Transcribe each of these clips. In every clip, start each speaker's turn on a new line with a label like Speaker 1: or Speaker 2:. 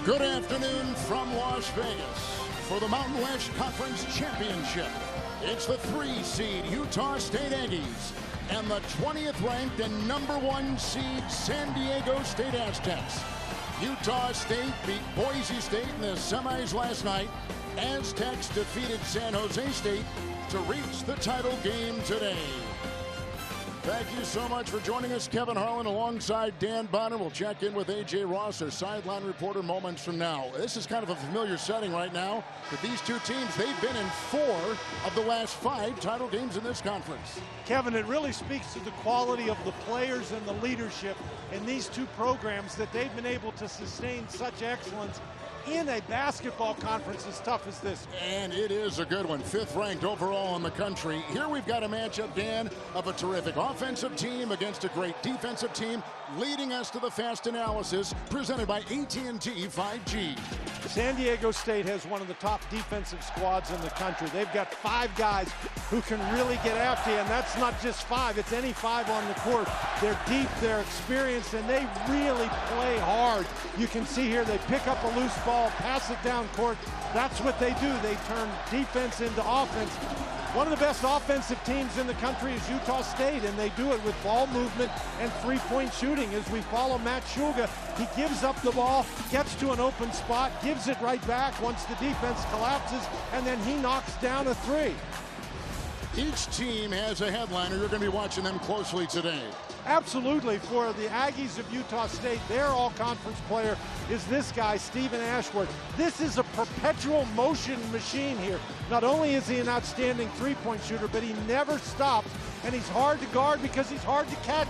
Speaker 1: Good afternoon from Las Vegas for the Mountain West Conference Championship. It's the 3-seed Utah State Aggies and the 20th ranked and #1 seed San Diego State Aztecs. Utah State beat Boise State in the semis last night. Aztecs defeated San Jose State to reach the title game today. Thank you so much for joining us. Kevin Harlan alongside Dan Bonner. We'll check in with A.J. Ross, our sideline reporter, moments from now. This is kind of a familiar setting right now with these two teams. They've been in 4 of the last 5 title games in this conference.
Speaker 2: Kevin, it really speaks to the quality of the players and the leadership in these two programs that they've been able to sustain such excellence in a basketball conference as tough as this.
Speaker 1: And it is a good one. 5th ranked overall in the country. Here we've got a matchup, Dan, of a terrific offensive team against a great defensive team, leading us to the fast analysis presented by AT&T 5G.
Speaker 2: San Diego State has one of the top defensive squads in the country. They've got 5 guys who can really get after you, and that's not just 5, it's any 5 on the court. They're deep, they're experienced, and they really play hard. You can see here they pick up a loose ball, pass it down court. That's what they do. They turn defense into offense. One of the best offensive teams in the country is Utah State, and they do it with ball movement and three-point shooting. As we follow Matt Shulga, he gives up the ball, gets to an open spot, gives it right back once the defense collapses, and then he knocks down a 3.
Speaker 1: Each team has a headliner. You're going to be watching them closely today.
Speaker 2: Absolutely. For the Aggies of Utah State, their all-conference player is this guy, Stephen Ashworth. This is a perpetual motion machine here. Not only is he an outstanding three-point shooter, but he never stops, and he's hard to guard because he's hard to catch.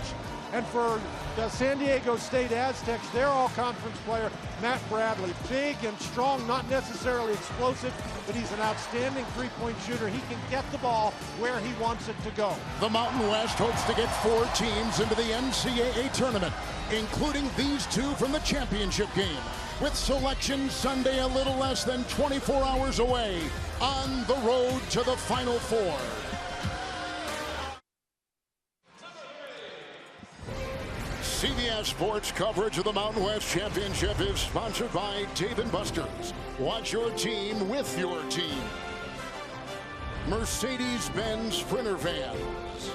Speaker 2: And for the San Diego State Aztecs, their all-conference player, Matt Bradley. Big and strong, not necessarily explosive, but he's an outstanding three-point shooter. He can get the ball where he wants it to go.
Speaker 1: The Mountain West hopes to get 4 teams into the NCAA tournament, including these 2 from the championship game, with selection Sunday a little less than 24 hours away on the road to the Final Four. CBS Sports coverage of the Mountain West Championship is sponsored by Dave & Buster's. Watch your team with your team. Mercedes-Benz Sprinter Vans.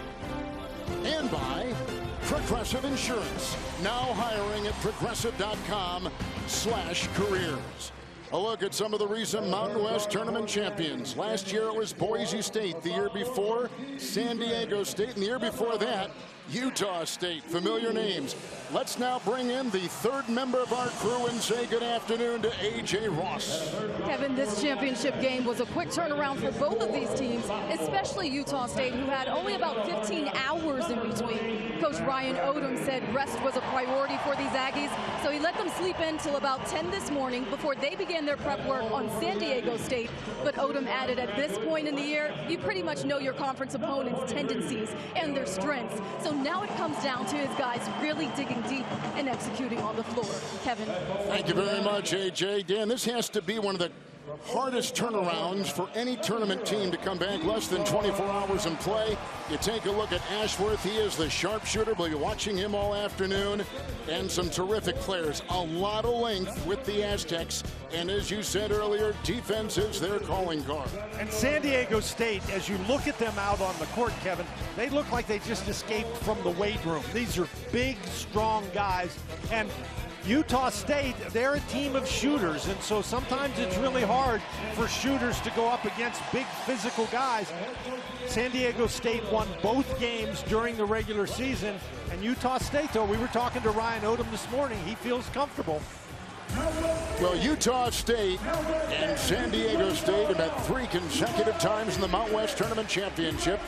Speaker 1: And by Progressive Insurance. Now hiring at progressive.com/careers. A look at some of the recent Mountain West tournament champions. Last year it was Boise State. The year before, San Diego State. And the year before that, Utah State. Familiar names. Let's now bring in the 3rd member of our crew and say good afternoon to A.J. Ross.
Speaker 3: Kevin, this championship game was a quick turnaround for both of these teams, especially Utah State, who had only about 15 hours in between. Coach Ryan Odom said rest was a priority for these Aggies, so he let them sleep in till about 10 this morning before they began their prep work on San Diego State. But Odom added, at this point in the year, you pretty much know your conference opponent's tendencies and their strengths. So now it comes down to his guys really digging deep and executing on the floor. Kevin.
Speaker 1: Thank you very much, AJ. Dan, this has to be one of the hardest turnarounds for any tournament team to come back less than 24 hours in play. You take a look at Ashworth. He is the sharpshooter. We'll be watching him all afternoon. And some terrific players. A lot of length with the Aztecs. And as you said earlier, defense is their calling card.
Speaker 2: And San Diego State, as you look at them out on the court, Kevin, they look like they just escaped from the weight room. These are big, strong guys. And Utah State, they're a team of shooters, and so sometimes it's really hard for shooters to go up against big physical guys. San Diego State won both games during the regular season, and Utah State, though, we were talking to Ryan Odom this morning, he feels comfortable.
Speaker 1: Well, Utah State and San Diego State have met 3 consecutive times in the Mountain West Tournament Championship.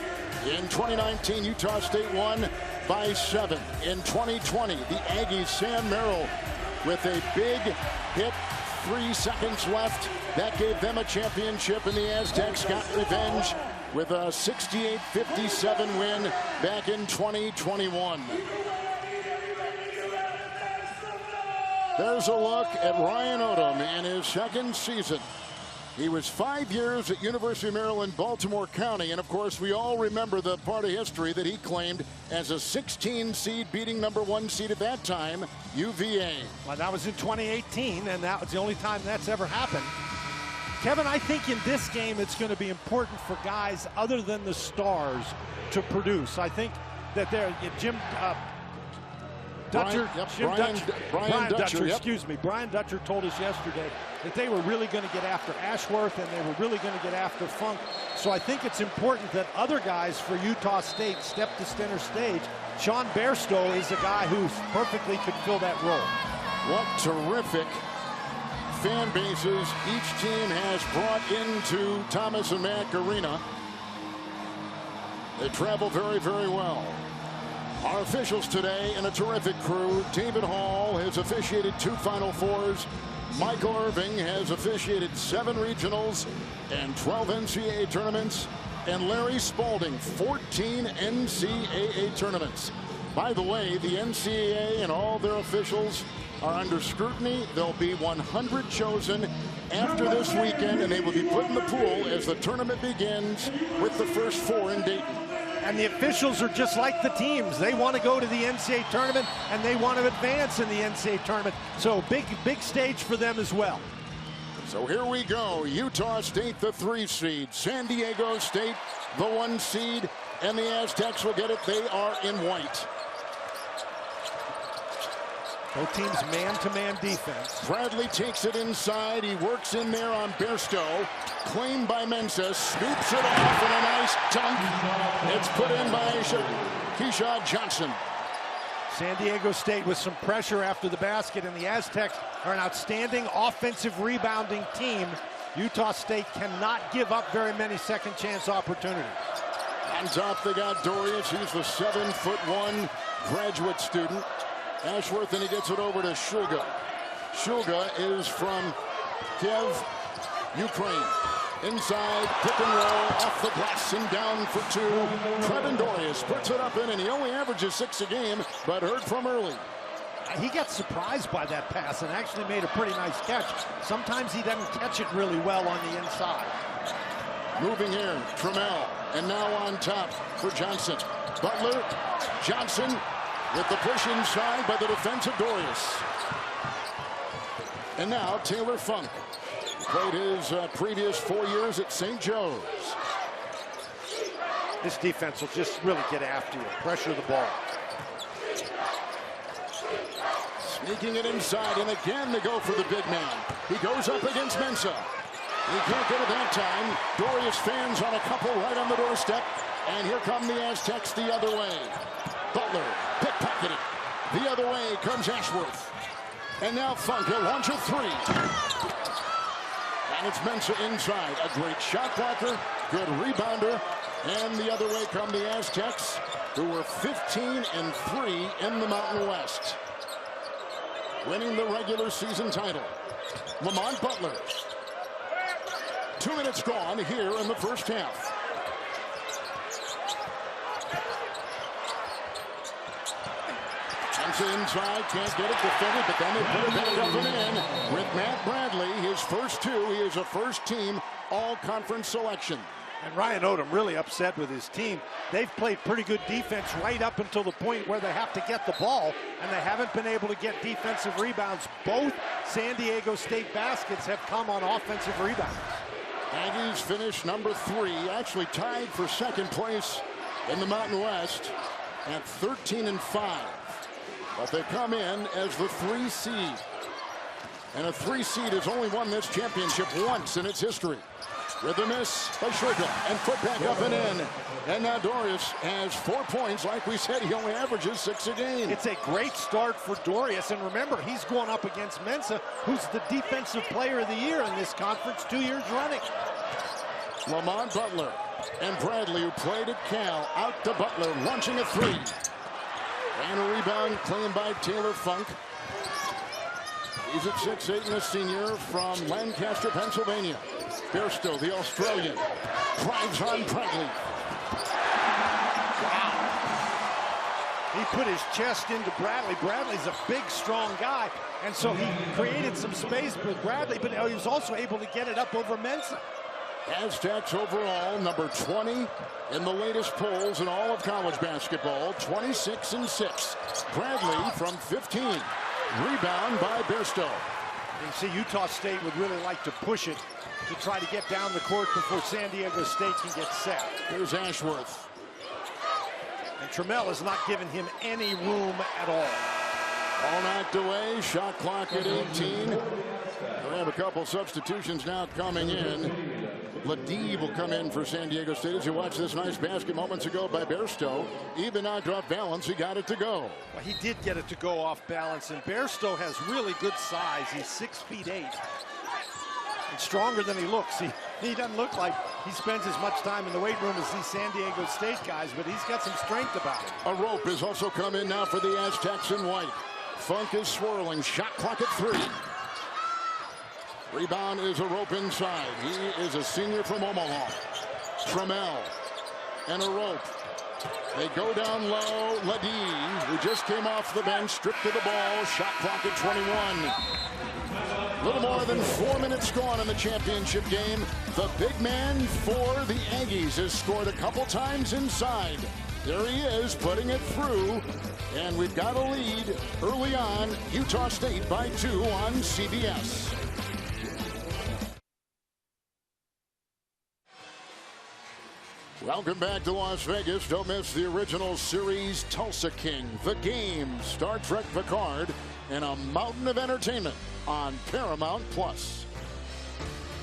Speaker 1: In 2019, Utah State won by 7. In 2020, the Aggies, Sam Merrill, with a big hit, 3 seconds left. That gave them a championship, and the Aztecs got revenge with a 68-57 win back in 2021. There's a look at Ryan Odom in his 2nd season He was 5 years at University of Maryland, Baltimore County, and of course we all remember the part of history that he claimed as a 16 seed, beating #1 seed at that time, UVA.
Speaker 2: Well, that was in 2018, and that was the only time that's ever happened. Kevin, I think in this game it's going to be important for guys other than the stars to produce. I think that Jim Dutcher, Brian Dutcher, excuse me. Brian Dutcher told us yesterday that they were really going to get after Ashworth and they were really going to get after Funk. So I think it's important that other guys for Utah State step to center stage. Sean Bairstow is a guy who perfectly could fill that role.
Speaker 1: What terrific fan bases each team has brought into Thomas and Mack Arena. They travel very, very well. Our officials today in a terrific crew. David Hall has officiated 2 Final Fours. Michael Irving has officiated 7 regionals and 12 NCAA tournaments. And Larry Spalding, 14 NCAA tournaments. By the way, the NCAA and all their officials are under scrutiny. There'll be 100 chosen after this weekend, and they will be put in the pool as the tournament begins with the first 4 in Dayton.
Speaker 2: And the officials are just like the teams. They want to go to the NCAA tournament, and they want to advance in the NCAA tournament. So big stage for them as well.
Speaker 1: So here we go. Utah State, the 3 seed. San Diego State, the 1 seed. And the Aztecs will get it. They are in white.
Speaker 2: Both teams man-to-man defense.
Speaker 1: Bradley takes it inside. He works in there on Bairstow. Claimed by Mensah. Scoops it off and a nice dunk. It's put in by Keyshawn Johnson.
Speaker 2: San Diego State with some pressure after the basket, and the Aztecs are an outstanding offensive rebounding team. Utah State cannot give up very many second chance opportunities.
Speaker 1: On top they got Dorius. He's the 7'1" graduate student. Ashworth, and he gets it over to Shulga. Shulga is from Kiev, Ukraine. Inside, pick and roll, off the glass and down for 2. Trevin Dorius puts it up in, and he only averages 6 a game, but heard from early.
Speaker 2: He got surprised by that pass and actually made a pretty nice catch. Sometimes he doesn't catch it really well on the inside.
Speaker 1: Moving here, Trammell, and now on top for Johnson. Butler, Johnson, with the push inside by the defensive Dorius. And now Taylor Funk. Played his previous 4 years at St. Joe's.
Speaker 2: This defense will just really get after you. Pressure the ball.
Speaker 1: Sneaking it inside, and again they go for the big man. He goes up against Mensah. He can't get it that time. Dorius fans on a couple right on the doorstep. And here come the Aztecs the other way. Butler pickpocketing. The other way comes Ashworth. And now Funk, he'll launch a 3. And it's Mensah inside. A great shot blocker, good rebounder. And the other way come the Aztecs, who were 15-3 in the Mountain West. Winning the regular season title. Lamont Butler. 2 minutes gone here in the first half. Inside, can't get it defended, but then they put it back up and in with Matt Bradley. His first 2, he is a first-team all-conference selection.
Speaker 2: And Ryan Odom really upset with his team. They've played pretty good defense right up until the point where they have to get the ball, and they haven't been able to get defensive rebounds. Both San Diego State baskets have come on offensive rebounds.
Speaker 1: Aggies finished number 3, actually tied for second place in the Mountain West at 13-5. But they come in as the 3 seed. And a 3 seed has only won this championship once in its history. With the miss by Shulga and put back up and in. And now Dorius has 4 points. Like we said, he only averages 6 a game.
Speaker 2: It's a great start for Dorius. And remember, he's going up against Mensah, who's the defensive player of the year in this conference 2 years running.
Speaker 1: Lamont Butler and Bradley, who played at Cal, out to Butler, launching a 3. And a rebound claimed by Taylor Funk. He's at 6'8" and a senior from Lancaster, Pennsylvania. Bairstow, the Australian, drives on Bradley. Wow.
Speaker 2: He put his chest into Bradley. Bradley's a big, strong guy, and so he created some space for Bradley, but he was also able to get it up over Mensah.
Speaker 1: Aztecs overall, number 20 in the latest polls in all of college basketball, 26-6. Bradley from 15. Rebound by Bairstow.
Speaker 2: You see, Utah State would really like to push it to try to get down the court before San Diego State can get set.
Speaker 1: Here's Ashworth.
Speaker 2: And Trammell has not given him any room at all.
Speaker 1: All knocked away, shot clock at 18. We have a couple substitutions now coming in. Ladib will come in for San Diego State. As you watch this nice basket moments ago by Bairstow. Even knocked off balance, he got it to go.
Speaker 2: Well, he did get it to go off balance, and Bairstow has really good size. He's 6'8". And stronger than he looks. He doesn't look like he spends as much time in the weight room as these San Diego State guys, but he's got some strength about him.
Speaker 1: A rope has also come in now for the Aztecs in white. Funk is swirling. Shot clock at 3. Rebound is a rope inside. He is a senior from Omaha. Trammell and a rope. They go down low. Ladib, who just came off the bench, stripped of the ball. Shot clock at 21. A little more than 4 minutes gone in the championship game. The big man for the Aggies has scored a couple times inside. There he is, putting it through. And we've got a lead early on. Utah State by 2 on CBS. Welcome back to Las Vegas. Don't miss the original series Tulsa King, The Game, Star Trek Picard, and a mountain of entertainment on Paramount+.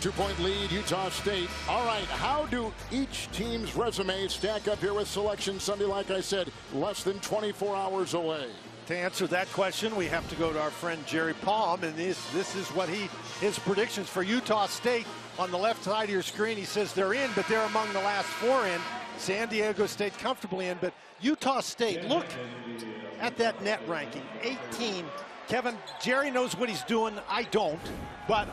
Speaker 1: 2-point lead, Utah State. All right, how do each team's resumes stack up here with Selection Sunday? Like I said, less than 24 hours away.
Speaker 2: To answer that question, we have to go to our friend Jerry Palm, and this is what his predictions for Utah State. On the left side of your screen, he says they're in, but they're among the last 4 in. San Diego State comfortably in, but Utah State, look at that net ranking, 18. Kevin, Jerry knows what he's doing. I don't, but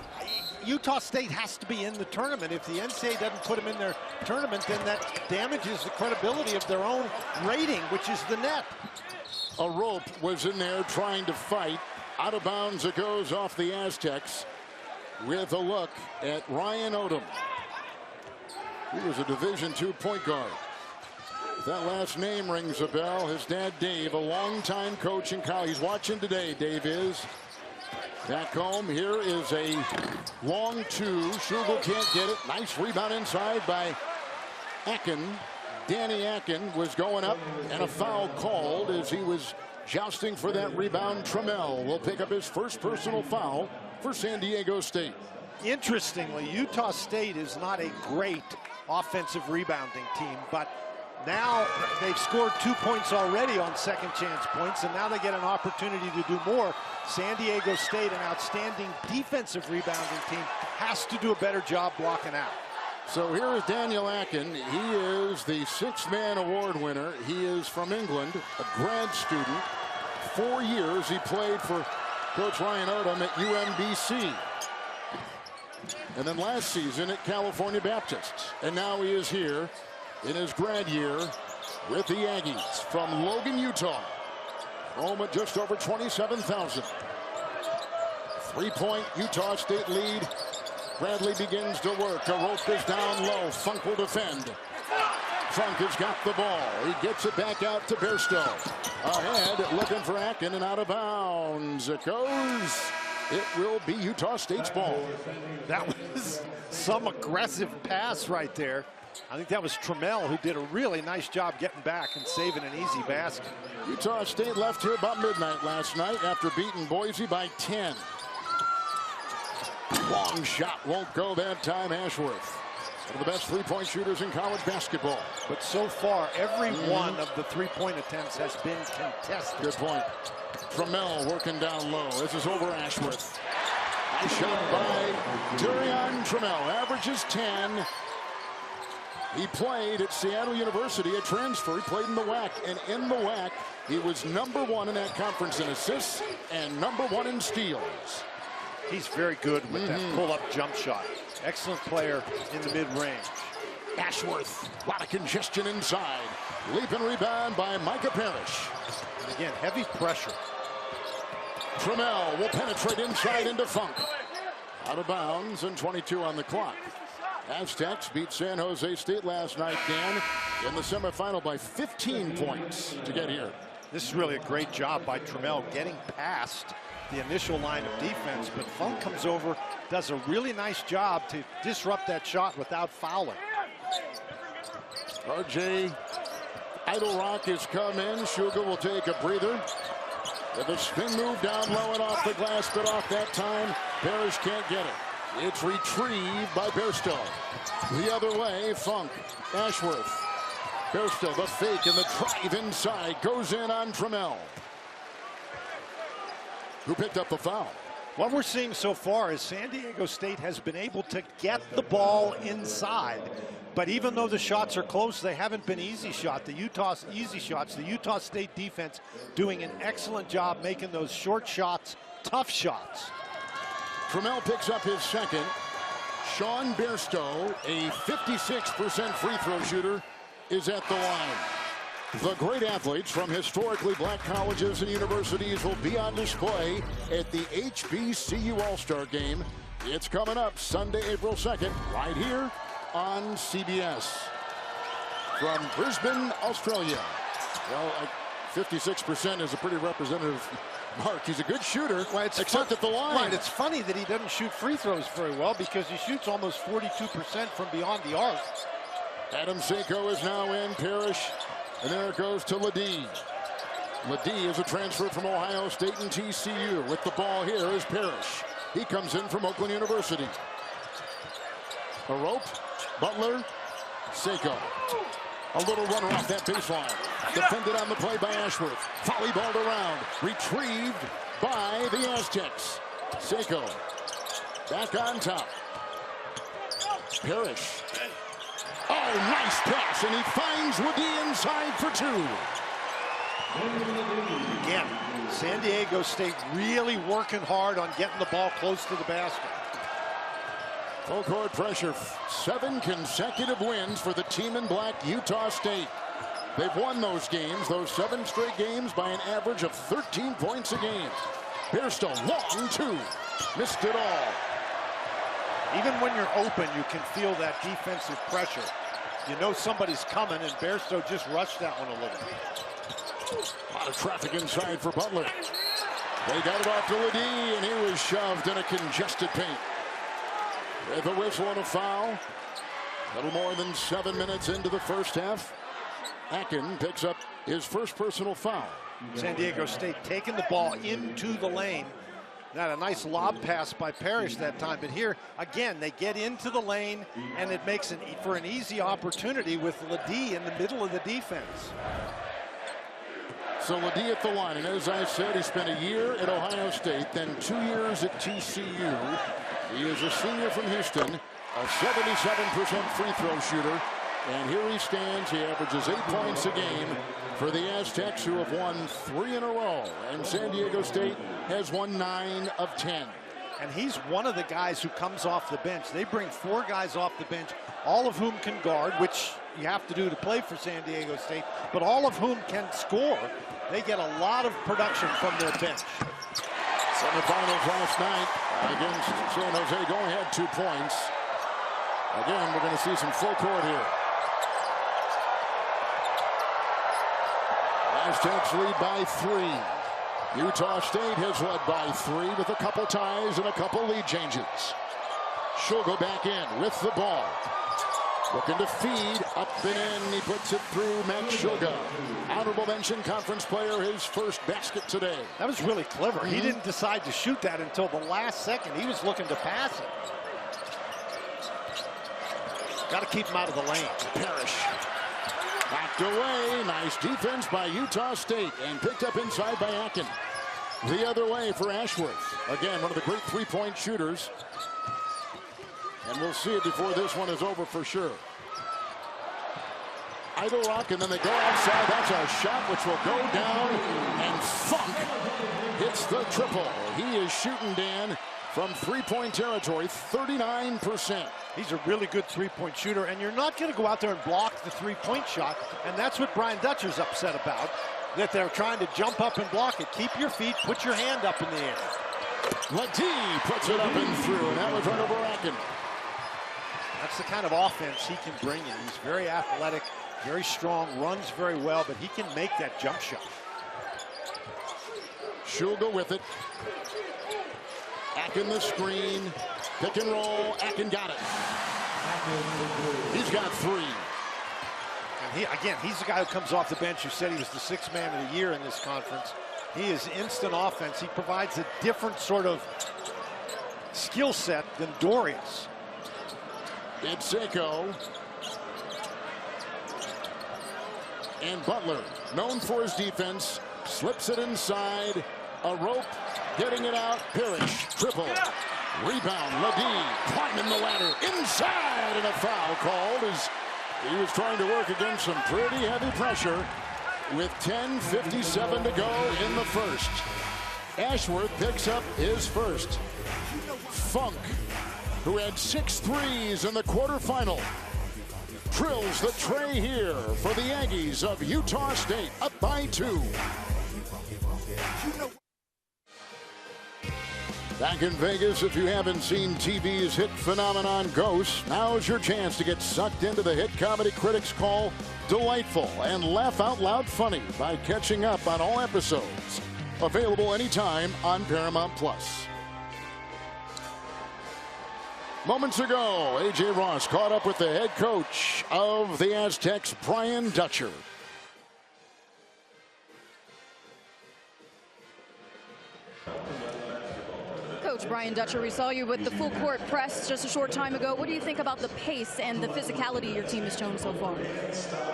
Speaker 2: Utah State has to be in the tournament. If the NCAA doesn't put them in their tournament, then that damages the credibility of their own rating, which is the net.
Speaker 1: A rope was in there trying to fight. Out of bounds it goes off the Aztecs. With a look at Ryan Odom. He was a Division II point guard. If that last name rings a bell, his dad Dave, a longtime coach in college. He's watching today, Dave is. Back home, here is a long 2. Schugel can't get it. Nice rebound inside by Akin. Danny Akin was going up, and a foul called as he was jousting for that rebound. Trammell will pick up his first personal foul for San Diego State.
Speaker 2: Interestingly, Utah State is not a great offensive rebounding team, but now they've scored 2 points already on second chance points, and now they get an opportunity to do more. San Diego State, an outstanding defensive rebounding team, has to do a better job blocking out.
Speaker 1: So here is Daniel Akin. He is the 6th-man award winner. He is from England, a grad student. 4 years he played for Coach Ryan Odom at UMBC. And then last season at California Baptist. And now he is here in his grad year with the Aggies from Logan, Utah. Home at just over 27,000. 3-point Utah State lead. Bradley begins to work. A rope is down low. Funk will defend. Funk has got the ball. He gets it back out to Bairstow. Ahead, looking for Akin, and out of bounds it goes. It will be Utah State's ball.
Speaker 2: That was some aggressive pass right there. I think that was Trammell who did a really nice job getting back and saving an easy basket.
Speaker 1: Utah State left here about midnight last night after beating Boise by 10. Long shot won't go that time. Ashworth, one of the best 3-point shooters in college basketball.
Speaker 2: But so far, every one of the 3-point attempts has been contested.
Speaker 1: Good point. Trammell working down low. This is over Ashworth. Nice shot by Durian Trammell. Averages 10. He played at Seattle University, a transfer. He played in the WAC, and in the WAC, he was #1 in that conference in assists and #1 in steals.
Speaker 2: He's very good with that pull-up jump shot. Excellent player in the mid-range.
Speaker 1: Ashworth, a lot of congestion inside. Leap and rebound by Micah Parrish.
Speaker 2: And again, heavy pressure.
Speaker 1: Trammell will penetrate inside into Funk. Out of bounds and 22 on the clock. Aztecs beat San Jose State last night, Dan, in the semifinal by 15 points to get here.
Speaker 2: This is really a great job by Trammell getting past the initial line of defense, but Funk comes over, does a really nice job to disrupt that shot without fouling.
Speaker 1: RJ Idlerock has come in. Sugar will take a breather. With a spin move down low and off the glass, but off that time. Parrish can't get it. It's retrieved by Bairstow. The other way, Funk, Ashworth. Bairstow, the fake and the drive inside, goes in on Trammell, who picked up the foul.
Speaker 2: What we're seeing so far is San Diego State has been able to get the ball inside. But even though the shots are close, they haven't been easy shots. The Utah State defense doing an excellent job making those short shots, tough shots.
Speaker 1: Trammell picks up his second. Sean Bairstow, a 56% free throw shooter, is at the line. The great athletes from historically black colleges and universities will be on display at the HBCU All-Star Game. It's coming up Sunday, April 2nd, right here on CBS. From Brisbane, Australia. Well, 56% is a pretty representative mark. He's a good shooter, except at the line.
Speaker 2: Right, it's funny that he doesn't shoot free throws very well because he shoots almost 42% from beyond the arc.
Speaker 1: Adam Seiko is now in. Parrish, and there it goes to Ledee. Ledee is a transfer from Ohio State and TCU. With the ball here is Parrish. He comes in from Oakland University. A rope, Butler, Seiko. A little runner off that baseline. Defended on the play by Ashworth. Volleyballed around. Retrieved by the Aztecs. Seiko back on top. Parrish. Oh, nice pass, and he finds Ledee inside for two.
Speaker 2: Again, San Diego State really working hard on getting the ball close to the basket.
Speaker 1: Full court pressure. 7 consecutive wins for the team in black, Utah State. They've won those games, those 7 straight games, by an average of 13 points a game. Bairstow, long two. Missed it all.
Speaker 2: Even when you're open, you can feel that defensive pressure. You know somebody's coming, and Bairstow just rushed that one a little bit.
Speaker 1: A lot of traffic inside for Butler. They got it off to Ledee, and he was shoved in a congested paint. With a whistle and a foul. A little more than 7 minutes into the first half. Akin picks up his first personal foul.
Speaker 2: San Diego State taking the ball into the lane. Not a nice lob pass by Parrish that time, but here, again, they get into the lane, and it makes for an easy opportunity with Ledee in the middle of the defense.
Speaker 1: So Ledee at the line, and as I said, he spent a year at Ohio State, then 2 years at TCU. He is a senior from Houston, a 77% free throw shooter, and here he stands. He averages 8 points a game for the Aztecs, who have won 3 in a row, and San Diego State has won 9 of 10.
Speaker 2: And he's one of the guys who comes off the bench. They bring 4 guys off the bench, all of whom can guard, which you have to do to play for San Diego State, but all of whom can score. They get a lot of production from their bench.
Speaker 1: Semifinals last night against San Jose. Only had 2 points. Again, we're going to see some full court here. Aztecs lead by 3. Utah State has led by 3 with a couple ties and a couple lead changes. She'll go back in with the ball. Looking to feed, up and in, he puts it through Mack Sugar. Honorable mention conference player, his first basket today.
Speaker 2: That was really clever. He didn't decide to shoot that until the last second. He was looking to pass it. Got to keep him out of the lane.
Speaker 1: Parrish. Knocked away. Nice defense by Utah State and picked up inside by Akin. The other way for Ashworth. Again, one of the great three-point shooters. And we'll see it before this one is over for sure. Idlerock, and then they go outside. That's a shot which will go down, and Funk hits the triple. He is shooting, Dan, from three-point territory, 39%.
Speaker 2: He's a really good three-point shooter, and you're not going to go out there and block the three-point shot, and that's what Brian Dutcher's upset about, that they're trying to jump up and block it. Keep your feet, put your hand up in the air.
Speaker 1: Ledee puts it up and through, and that was right over Akin.
Speaker 2: That's the kind of offense he can bring in. He's very athletic, very strong, runs very well, but he can make that jump shot.
Speaker 1: Shulga with it. Akin the screen. Pick and roll. Akin got it. He's got three.
Speaker 2: And he's the guy who comes off the bench who said he was the sixth man of the year in this conference. He is instant offense. He provides a different sort of skill set than Dorius.
Speaker 1: It's Seiko. And Butler, known for his defense, slips it inside. A rope, getting it out. Parrish, triple. Rebound, Ledee climbing the ladder inside, and a foul called as he was trying to work against some pretty heavy pressure with 10:57 to go in the first. Ashworth picks up his first. Funk, who had 6 threes in the quarterfinal, drills the tray here for the Aggies of Utah State, up by 2. Back in Vegas, if you haven't seen TV's hit phenomenon Ghost, now's your chance to get sucked into the hit comedy critics call delightful and laugh out loud funny by catching up on all episodes. Available anytime on Paramount+. Moments ago, A.J. Ross caught up with the head coach of the Aztecs, Brian Dutcher.
Speaker 3: Coach Brian Dutcher, we saw you with the full court press just a short time ago. What do you think about the pace and the physicality your team has shown so far?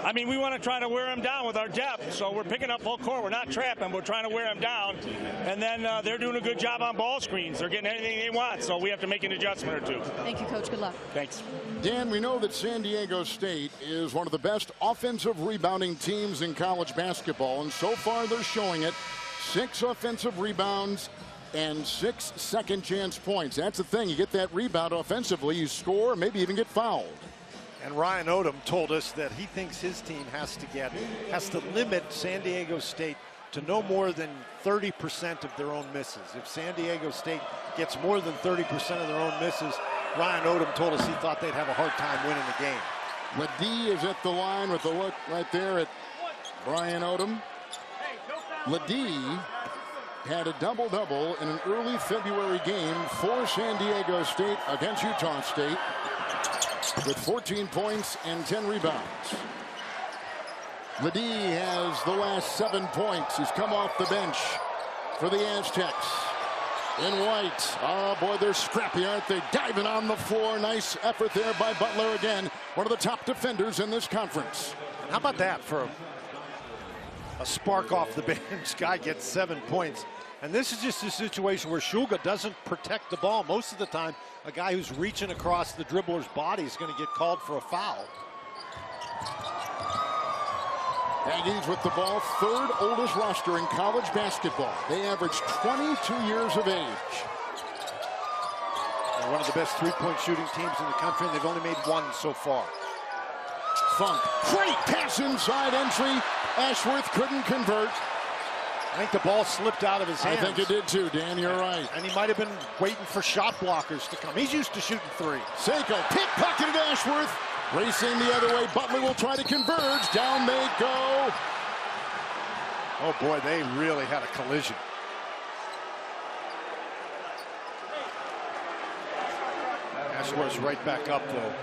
Speaker 4: I mean, we want to try to wear them down with our depth, so we're picking up full court. We're not trapping, we're trying to wear them down. And then they're doing a good job on ball screens. They're getting anything they want, so we have to make an adjustment or two.
Speaker 3: Thank you, Coach. Good luck.
Speaker 4: Thanks.
Speaker 1: Dan, we know that San Diego State is one of the best offensive rebounding teams in college basketball, and so far they're showing it. 6 offensive rebounds and 6 second chance points. That's the thing. You get that rebound offensively, you score, maybe even get fouled.
Speaker 2: And Ryan Odom told us that he thinks his team has to limit San Diego State to no more than 30% of their own misses. If San Diego State gets more than 30% of their own misses, Ryan Odom told us he thought they'd have a hard time winning the game.
Speaker 1: Ledee is at the line with the look right there at Brian Odom. Ledee had a double-double in an early February game for San Diego State against Utah State with 14 points and 10 rebounds. Ledee has the last 7 points. He's come off the bench for the Aztecs. In white. Oh, boy, they're scrappy, aren't they? Diving on the floor. Nice effort there by Butler again. One of the top defenders in this conference.
Speaker 2: How about that for a spark off the bench? Guy gets 7 points. And this is just a situation where Shulga doesn't protect the ball. Most of the time, a guy who's reaching across the dribbler's body is going to get called for a foul.
Speaker 1: Aggies with the ball, 3rd oldest roster in college basketball. They average 22 years of age.
Speaker 2: They're one of the best three-point shooting teams in the country, and they've only made 1 so far.
Speaker 1: Funk, great pass inside entry. Ashworth couldn't convert.
Speaker 2: I think the ball slipped out of his hands.
Speaker 1: I think it did too, Dan, you're right.
Speaker 2: And he might have been waiting for shot blockers to come. He's used to shooting 3.
Speaker 1: Seiko, pickpocketed Ashworth. Racing the other way, Butler will try to converge. Down they go.
Speaker 2: Oh boy, they really had a collision. Ashworth's right back up though.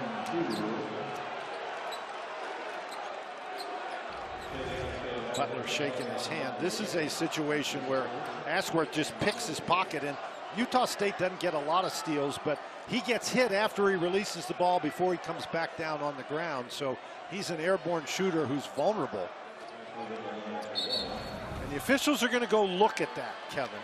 Speaker 2: Butler shaking his hand. This is a situation where Ashworth just picks his pocket, and Utah State doesn't get a lot of steals, but he gets hit after he releases the ball before he comes back down on the ground. So he's an airborne shooter who's vulnerable. And the officials are going to go look at that, Kevin,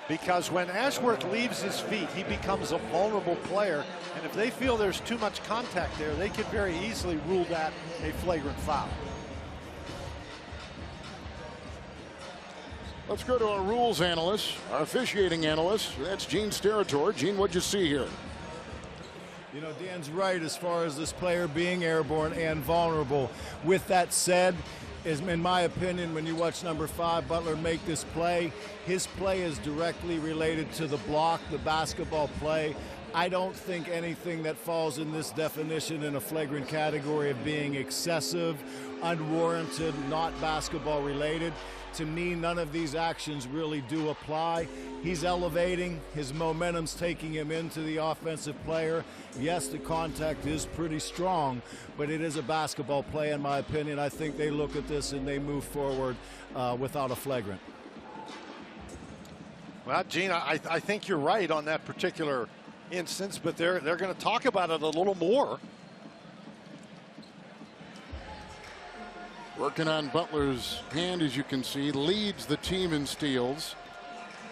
Speaker 2: because when Ashworth leaves his feet, he becomes a vulnerable player. And if they feel there's too much contact there, they could very easily rule that a flagrant foul.
Speaker 1: Let's go to our rules analyst, our officiating analyst. That's Gene Steratore. Gene, what'd you see here?
Speaker 5: You know, Dan's right as far as this player being airborne and vulnerable. With that said, in my opinion, when you watch number 5 Butler make this play, his play is directly related to the block, the basketball play. I don't think anything that falls in this definition in a flagrant category of being excessive, unwarranted, not basketball related. To me, none of these actions really do apply. He's elevating, his momentum's taking him into the offensive player. Yes, the contact is pretty strong, but it is a basketball play in my opinion. I think they look at this and they move forward without a flagrant.
Speaker 6: Well, Gene, I think you're right on that particular instance, but they're going to talk about it a little more.
Speaker 1: Working on Butler's hand, as you can see, leads the team in steals.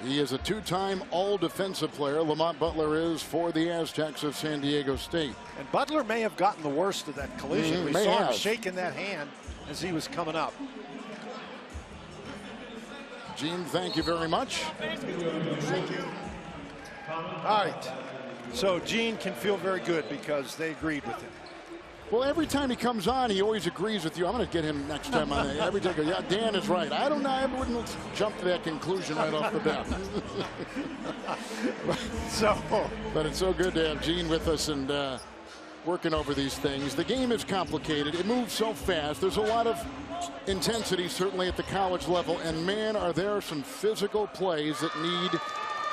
Speaker 1: He is a 2-time all-defensive player. Lamont Butler is for the Aztecs of San Diego State.
Speaker 6: And Butler may have gotten the worst of that collision. We saw him shaking that hand as he was coming up.
Speaker 1: Gene, thank you very much.
Speaker 6: Thank you. All right. So Gene can feel very good because they agreed with him.
Speaker 1: Well, every time he comes on, he always agrees with you. I'm going to get him next time on there. Every time, yeah, Dan is right. I don't know. I wouldn't jump to that conclusion right off the bat. But it's so good to have Gene with us and working over these things. The game is complicated. It moves so fast. There's a lot of intensity, certainly at the college level. And, man, are there some physical plays that need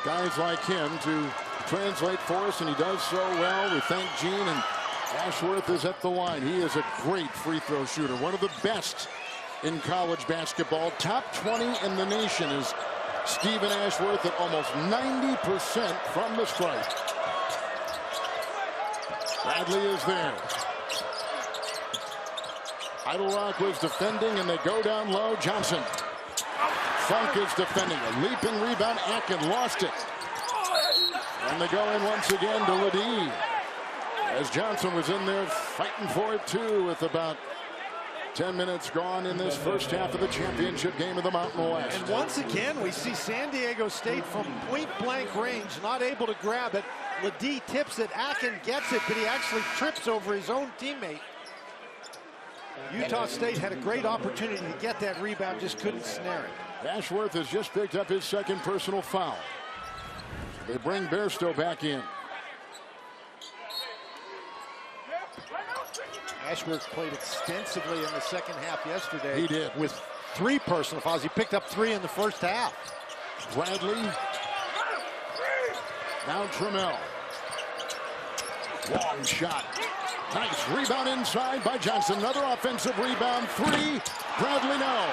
Speaker 1: guys like him to translate for us, and he does so well. We thank Gene, and Ashworth is at the line. He is a great free throw shooter, one of the best in college basketball. Top 20 in the nation is Stephen Ashworth at almost 90% from the stripe. Bradley is there. Idle Rock was defending, and they go down low. Johnson. Funk is defending. A leaping rebound. Akin lost it. And they go in once again to Ledee, as Johnson was in there fighting for it too, with about 10 minutes gone in this first half of the championship game of the Mountain West.
Speaker 6: And once again, we see San Diego State from point-blank range, not able to grab it. Ledee tips it, Akin gets it, but he actually trips over his own teammate. Utah State had a great opportunity to get that rebound, just couldn't snare it.
Speaker 1: Ashworth has just picked up his second personal foul. They bring Bairstow back in.
Speaker 6: Ashworth played extensively in the second half yesterday.
Speaker 1: He did.
Speaker 6: With 3 personal fouls. He picked up 3 in the first half.
Speaker 1: Bradley. Now Trammell. Long shot. Nice rebound inside by Johnson. Another offensive rebound. 3. Bradley no.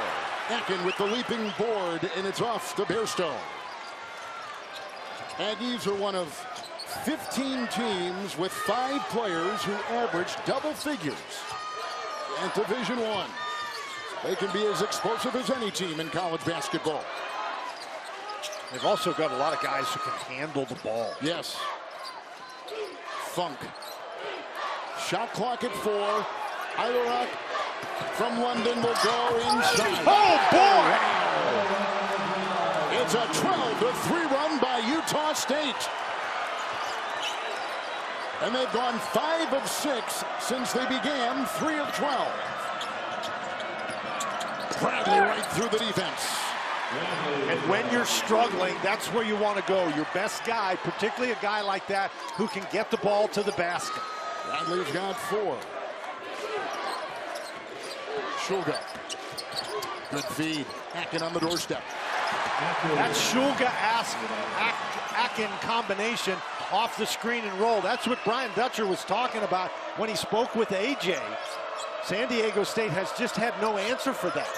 Speaker 1: Akin with the leaping board, and it's off to Bairstow. Aggies are one of 15 teams with 5 players who average double figures at Division I. They can be as explosive as any team in college basketball.
Speaker 6: They've also got a lot of guys who can handle the ball.
Speaker 1: Yes. Funk. Shot clock at 4. Idle Rock from London will go inside.
Speaker 6: Oh, boy!
Speaker 1: It's a 12-3 run by Utah State. And they've gone 5 of 6 since they began 3 of 12. Bradley right through the defense.
Speaker 6: And when you're struggling, that's where you want to go. Your best guy, particularly a guy like that, who can get the ball to the basket.
Speaker 1: Bradley's got 4. Shulga. Good feed. Akin on the doorstep.
Speaker 6: That Shulga-Akin combination off the screen and roll. That's what Brian Dutcher was talking about when he spoke with AJ. San Diego State has just had no answer for that.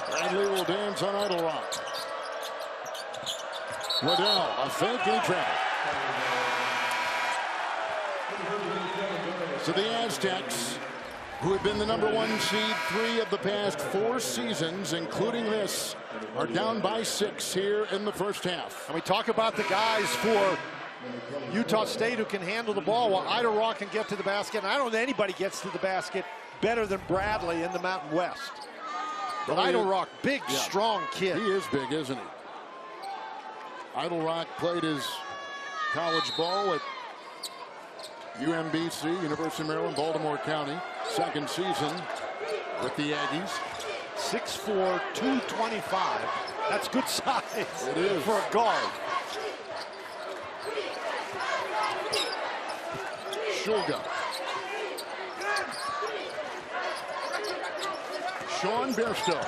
Speaker 1: Bradley will dance on Idle Rock. Waddell, a fake and he traveled. So the Aztecs, who have been the #1 seed 3 of the past 4 seasons, including this, are down by 6 here in the first half.
Speaker 6: And we talk about the guys for Utah State who can handle the ball while Idle Rock can get to the basket. And I don't know anybody gets to the basket better than Bradley in the Mountain West. Idle Rock, big, strong kid.
Speaker 1: He is big, isn't he? Idle Rock played his college ball at UMBC, University of Maryland, Baltimore County. Second season with the Aggies.
Speaker 6: 6'4", 225. That's good size.
Speaker 1: It is.
Speaker 6: For a guard.
Speaker 1: Shulga. Sean Bairstow.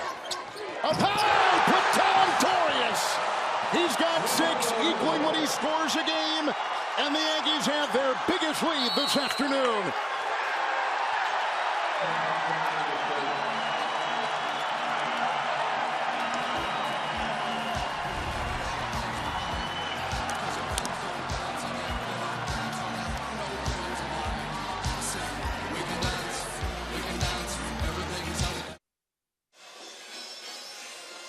Speaker 1: Up high! Put down Dorius! He's got 6, equaling what he scores a game. And the Aggies have their biggest lead this afternoon.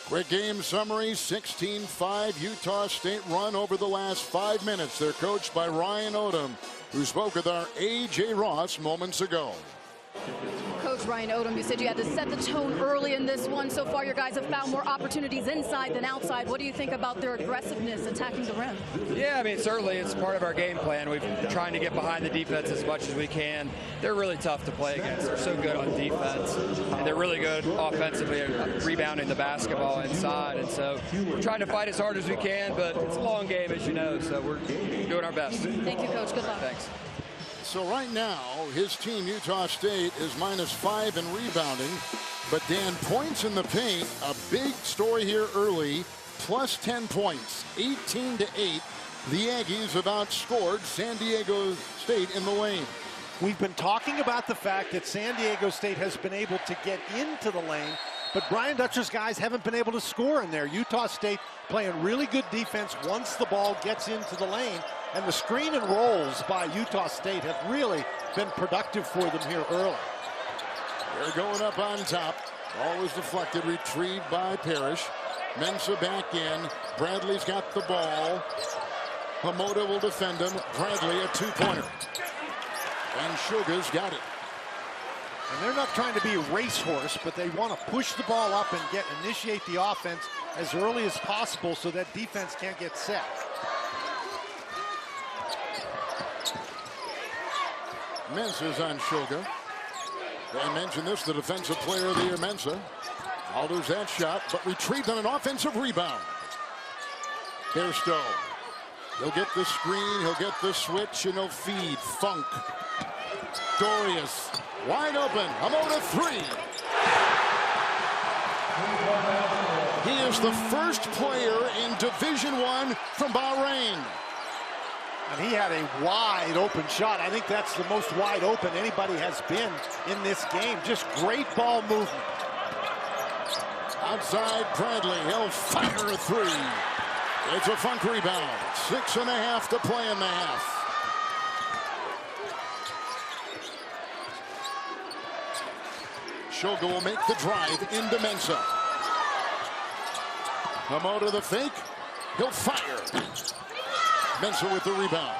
Speaker 1: Quick game summary, 16-5 Utah State run over the last 5 minutes. They're coached by Ryan Odom, who spoke with our A.J. Ross moments ago.
Speaker 3: Coach Ryan Odom, you said you had to set the tone early in this one. So far, your guys have found more opportunities inside than outside. What do you think about their aggressiveness attacking the rim?
Speaker 7: Yeah, I mean, certainly it's part of our game plan. We've been trying to get behind the defense as much as we can. They're really tough to play against. They're so good on defense, and they're really good offensively at rebounding the basketball inside. And so we're trying to fight as hard as we can, but it's a long game, as you know, so we're doing our best.
Speaker 3: Thank you, Coach. Good luck.
Speaker 7: Thanks.
Speaker 1: So right now, his team, Utah State, is -5 in rebounding. But Dan, points in the paint, a big story here early, plus 10 points, 18-8. The Aggies have outscored San Diego State in the lane.
Speaker 6: We've been talking about the fact that San Diego State has been able to get into the lane, but Brian Dutcher's guys haven't been able to score in there. Utah State playing really good defense once the ball gets into the lane, and the screen and rolls by Utah State have really been productive for them here early.
Speaker 1: They're going up on top. Ball was deflected, retrieved by Parrish. Mensah back in. Bradley's got the ball. Hamoda will defend him. Bradley a 2-pointer. And Shulga's got it.
Speaker 6: And they're not trying to be a racehorse, but they want to push the ball up and initiate the offense as early as possible so that defense can't get set.
Speaker 1: Mensah's on Shulga. I mentioned this, the defensive player of the year, Mensah. Alters that shot, but retrieved on an offensive rebound. Bairstow. He'll get the screen, he'll get the switch, and he'll feed. Funk. Dorius. Wide open. Hamoda 3. He is the first player in Division I from Bahrain.
Speaker 6: And he had a wide open shot. I think that's the most wide open anybody has been in this game. Just great ball movement.
Speaker 1: Outside Bradley, he'll fire a 3. It's a Funk rebound. 6.5 to play in the half. Shulga will make the drive into Mensah. Hamoda the fake. He'll fire. Mensah with the rebound.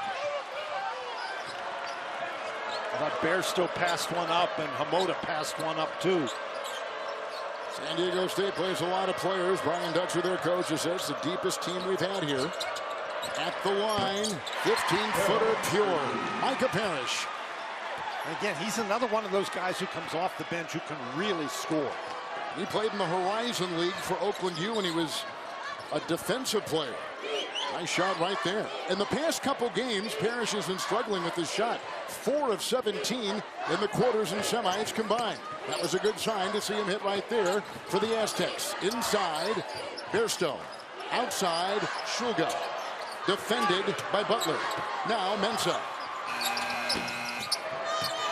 Speaker 6: I thought Bairstow passed one up and Hamoda passed one up too.
Speaker 1: San Diego State plays a lot of players. Brian Dutcher, their coach, says it's the deepest team we've had here. At the line, 15-footer pure. Micah Parrish.
Speaker 6: And again, he's another one of those guys who comes off the bench who can really score.
Speaker 1: He played in the Horizon League for Oakland U when he was a defensive player. Nice shot right there. In the past couple games, Parrish has been struggling with his shot. 4 of 17 in the quarters and semis combined. That was a good sign to see him hit right there for the Aztecs. Inside, Bairstow. Outside, Shulga. Defended by Butler. Now Mensah.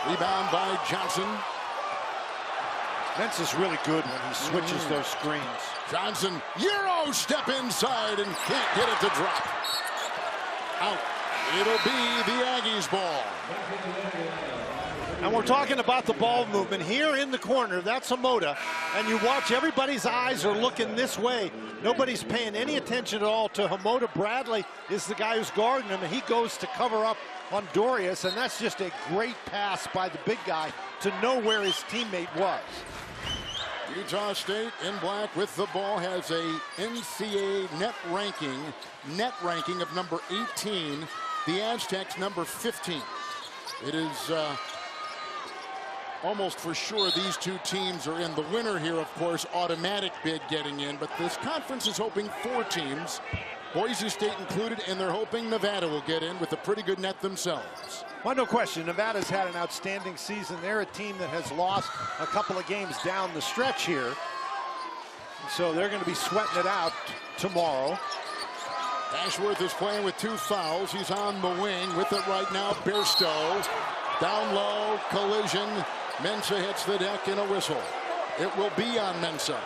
Speaker 1: Rebound by Johnson.
Speaker 6: Mensah's really good when he switches those screens.
Speaker 1: Johnson, Euro step inside and can't get it to drop. Out. It'll be the Aggies' ball.
Speaker 6: And we're talking about the ball movement here in the corner. That's Hamoda. And you watch, everybody's eyes are looking this way. Nobody's paying any attention at all to Hamoda. Bradley is the guy who's guarding him, and he goes to cover up on Dorius, and that's just a great pass by the big guy to know where his teammate was.
Speaker 1: Utah State in black with the ball has a NCAA net ranking of number 18. The Aztecs number 15. It is almost for sure these two teams are in. The winner here, of course, automatic bid getting in, but this conference is hoping 4 teams, Boise State included, and they're hoping Nevada will get in with a pretty good net themselves.
Speaker 6: Well, no question, Nevada's had an outstanding season. They're a team that has lost a couple of games down the stretch here, so they're going to be sweating it out tomorrow.
Speaker 1: Ashworth is playing with 2 fouls. He's on the wing with it right now. Bairstow down low, collision. Mensah hits the deck in a whistle. It will be on Mensah.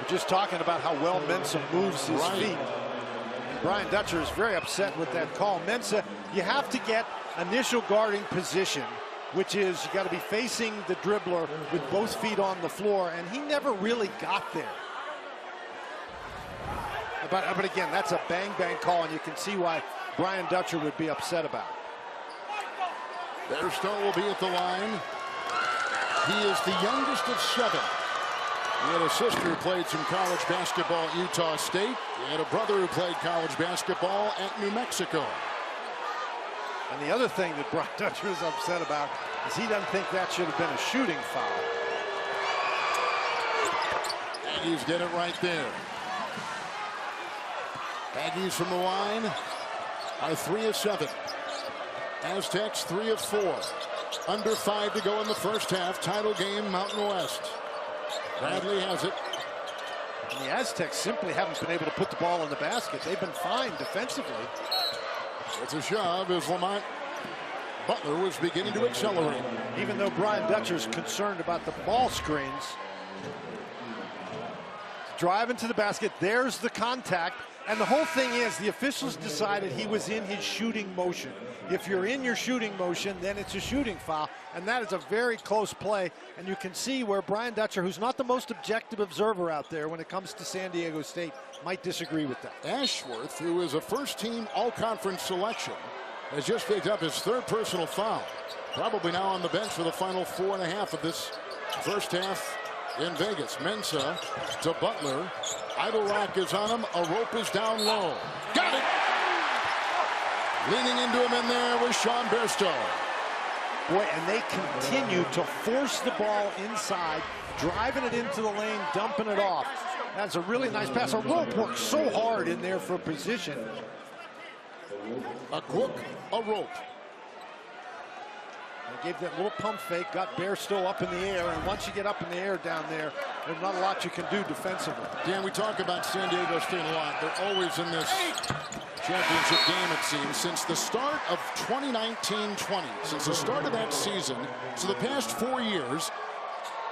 Speaker 6: We're just talking about how well Mensah moves his feet. Brian Dutcher is very upset with that call. Mensah, you have to get initial guarding position, which is you got to be facing the dribbler with both feet on the floor, and he never really got there. But again, that's a bang-bang call, and you can see why Brian Dutcher would be upset about it.
Speaker 1: Bairstow will be at the line. He is the youngest of 7. He had a sister who played some college basketball at Utah State. He had a brother who played college basketball at New Mexico.
Speaker 6: And the other thing that Brian Dutcher is upset about is he doesn't think that should have been a shooting foul.
Speaker 1: Aggies get it right there. Aggies from the line are 3 of 7. Aztecs 3 of 4. Under 5 to go in the first half. Title game, Mountain West. Bradley has it.
Speaker 6: And the Aztecs simply haven't been able to put the ball in the basket. They've been fine defensively.
Speaker 1: It's a shove as Lamont Butler was beginning to accelerate.
Speaker 6: Even though Brian Dutcher's concerned about the ball screens. Driving to the basket, there's the contact. And the whole thing is the officials decided he was in his shooting motion. If you're in your shooting motion, then it's a shooting foul. And that is a very close play. And you can see where Brian Dutcher, who's not the most objective observer out there when it comes to San Diego State, might disagree with that.
Speaker 1: Ashworth, who is a first-team all-conference selection, has just picked up his 3rd personal foul. Probably now on the bench for the final 4.5 of this first half in Vegas. Mensah to Butler. Idle rack is on him. A rope is down low. Got it! Leaning into him in there was Sean Bairstow.
Speaker 6: Boy, and they continue to force the ball inside, driving it into the lane, dumping it off. That's a really nice pass. A rope works so hard in there for position.
Speaker 1: A crook, a rope.
Speaker 6: They gave that little pump fake, got Bairstow up in the air, and once you get up in the air down there, there's not a lot you can do defensively.
Speaker 1: Dan, we talk about San Diego State a lot. They're always in this championship game, it seems. Since the start of 2019-20, since the start of that season, so the past 4 years,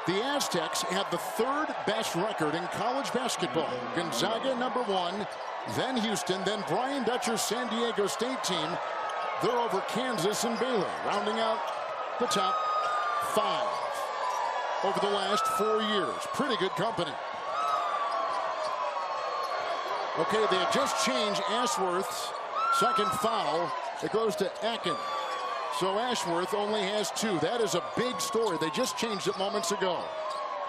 Speaker 1: the Aztecs had the 3rd best record in college basketball. Gonzaga number 1, then Houston, then Brian Dutcher's San Diego State team. They're over Kansas and Baylor, rounding out the top 5 over the last 4 years. Pretty good company. Okay, they have just changed Ashworth's 2nd foul. It goes to Akin. So Ashworth only has 2. That is a big story. They just changed it moments ago.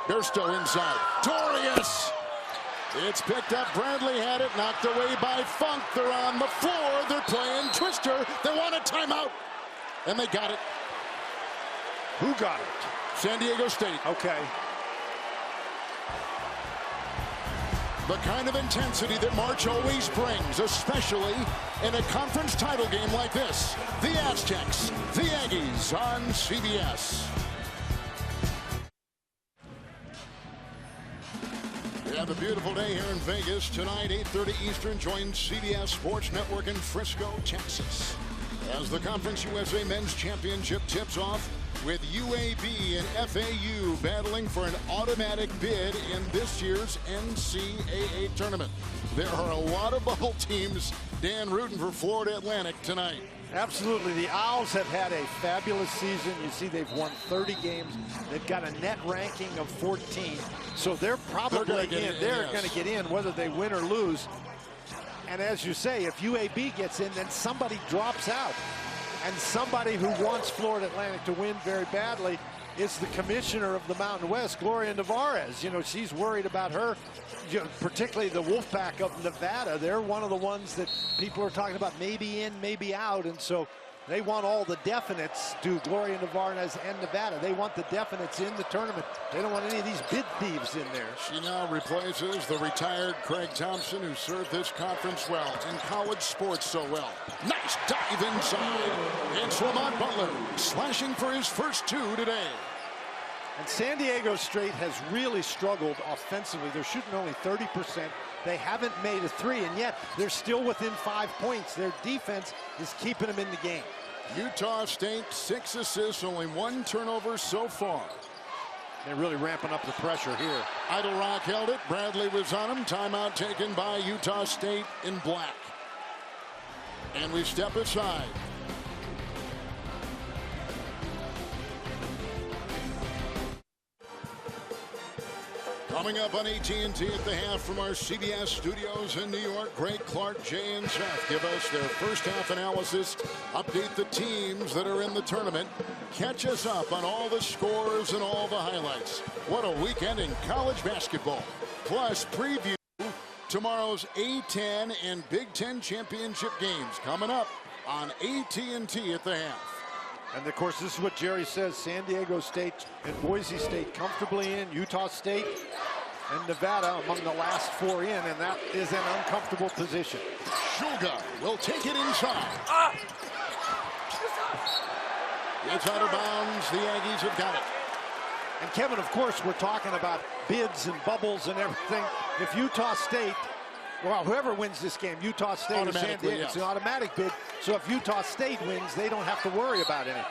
Speaker 1: Bairstow inside. Torius! It's picked up. Bradley had it. Knocked away by Funk. They're on the floor. They're playing Twister. They want a timeout. And they got it.
Speaker 6: Who got it?
Speaker 1: San Diego State.
Speaker 6: Okay.
Speaker 1: The kind of intensity that March always brings, especially in a conference title game like this. The Aztecs, the Aggies on CBS. We have a beautiful day here in Vegas. Tonight, 8:30 Eastern, join CBS Sports Network in Frisco, Texas, as the Conference USA Men's Championship tips off with UAB and FAU battling for an automatic bid in this year's NCAA tournament. There are a lot of bubble teams, Dan, rooting for Florida Atlantic tonight.
Speaker 6: Absolutely. The Owls have had a fabulous season. You see they've won 30 games. They've got a net ranking of 14. So they're probably in. They're going to get in whether they win or lose. And as you say, if UAB gets in, then somebody drops out. And somebody who wants Florida Atlantic to win very badly is the commissioner of the Mountain West, Gloria Nevarez. You know, she's worried about her, particularly the Wolfpack of Nevada. They're one of the ones that people are talking about maybe in, maybe out, and so they want all the definites, do Gloria Nevarez and Nevada. They want the definites in the tournament. They don't want any of these bid thieves in there.
Speaker 1: She now replaces the retired Craig Thompson, who served this conference well in college sports so well. Nice dive inside. It's Lamont Butler slashing for his first 2 today.
Speaker 6: And San Diego State has really struggled offensively. They're shooting only 30%. They haven't made a 3, and yet they're still within 5 points. Their defense is keeping them in the game.
Speaker 1: Utah State, 6 assists, only 1 turnover so far.
Speaker 6: They're really ramping up the pressure here.
Speaker 1: Idle Rock held it. Bradley was on him. Timeout taken by Utah State in black. And we step aside. Coming up on AT&T at the half from our CBS studios in New York, Greg Clark, Jay, and Seth give us their first half analysis, update the teams that are in the tournament, catch us up on all the scores and all the highlights. What a weekend in college basketball. Plus, preview tomorrow's A-10 and Big Ten championship games coming up on AT&T at the half.
Speaker 6: And of course, this is what Jerry says. San Diego State and Boise State comfortably in. Utah State and Nevada among the last 4 in, and that is an uncomfortable position.
Speaker 1: Shulga will take it inside. It's out of bounds. The Aggies have got it.
Speaker 6: And Kevin, of course, we're talking about bids and bubbles and everything. If Utah State, well, whoever wins this game, Utah State or San Diego, it's an automatic bid. So if Utah State wins, they don't have to worry about anything.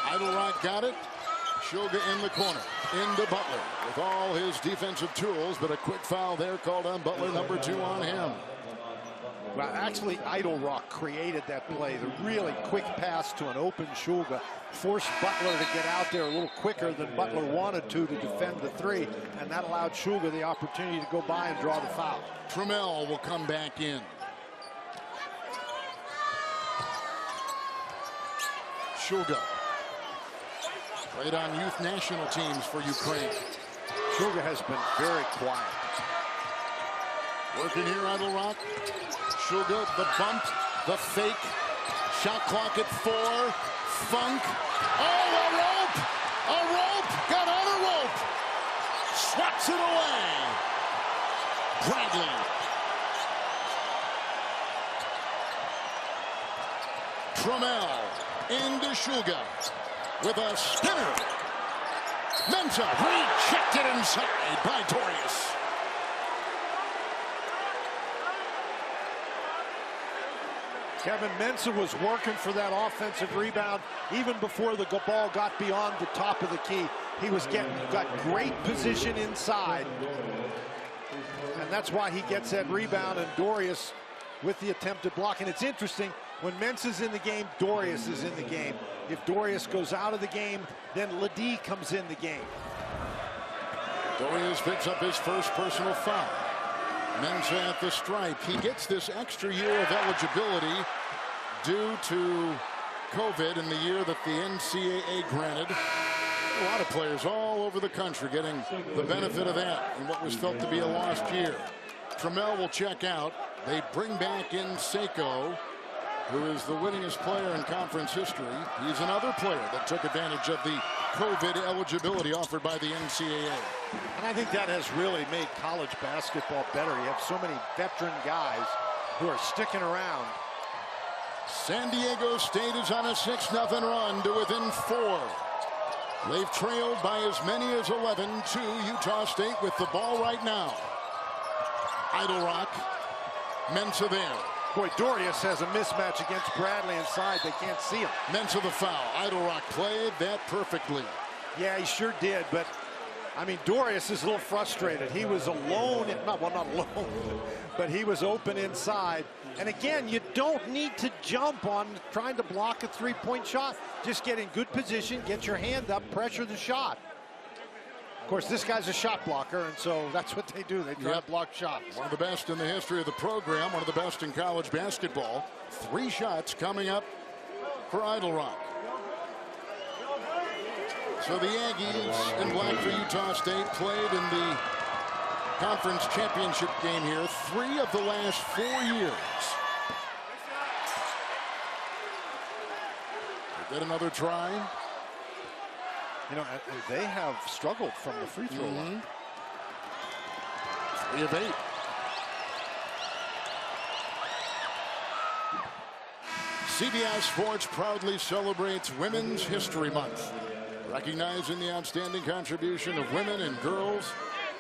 Speaker 1: Idle Rock got it. Shulga in the corner. Into Butler with all his defensive tools, but a quick foul there called on Butler, number 2 on him.
Speaker 6: Well, actually, Idle Rock created that play. The really quick pass to an open Shulga forced Butler to get out there a little quicker than Butler wanted to defend the 3, and that allowed Shulga the opportunity to go by and draw the foul.
Speaker 1: Trammell will come back in. Shulga played on youth national teams for Ukraine.
Speaker 6: Shulga has been very quiet.
Speaker 1: Working here, Idle Rock. Shulga, the bump, the fake. Shot clock at 4. Funk. Oh, a rope! A rope! Got on a rope! Swats it away. Bradley. Trammell into Shulga with a spinner. Mensah rejected inside by Dorius.
Speaker 6: Kevin, Mensah was working for that offensive rebound even before the ball got beyond the top of the key. He was got great position inside, and that's why he gets that rebound, and Dorius with the attempted block. And it's interesting, when Mensah's in the game, Dorius is in the game. If Dorius goes out of the game, then Ledee comes in the game.
Speaker 1: Dorius picks up his first personal foul. Mensah at the stripe. He gets this extra year of eligibility due to COVID in the year that the NCAA granted. A lot of players all over the country getting the benefit of that in what was felt to be a lost year. Trammell will check out. They bring back in Seiko, who is the winningest player in conference history. He's another player that took advantage of the COVID eligibility offered by the NCAA.
Speaker 6: And I think that has really made college basketball better. You have so many veteran guys who are sticking around.
Speaker 1: San Diego State is on a 6-0 run to within 4. They've trailed by as many as 11 to Utah State with the ball right now. Idle Rock. Mensah there.
Speaker 6: Boy, Dorius has a mismatch against Bradley inside. They can't see him.
Speaker 1: Mensah the foul. Idle Rock played that perfectly.
Speaker 6: Yeah, he sure did. But, I mean, Dorius is a little frustrated. He was alone. Not alone, but he was open inside. And again, you don't need to jump on trying to block a three-point shot. Just get in good position, get your hand up, pressure the shot. Of course, this guy's a shot blocker, and so that's what they do. They try to block shots.
Speaker 1: One of the best in the history of the program, one of the best in college basketball. 3 shots coming up for Idle Rock. So the Aggies in black for Utah State played in the conference championship game here 3 of the last 4 years. They get another try.
Speaker 6: You know, they have struggled from the free throw line.
Speaker 1: 3 of 8. CBS Sports proudly celebrates Women's History Month, recognizing the outstanding contribution of women and girls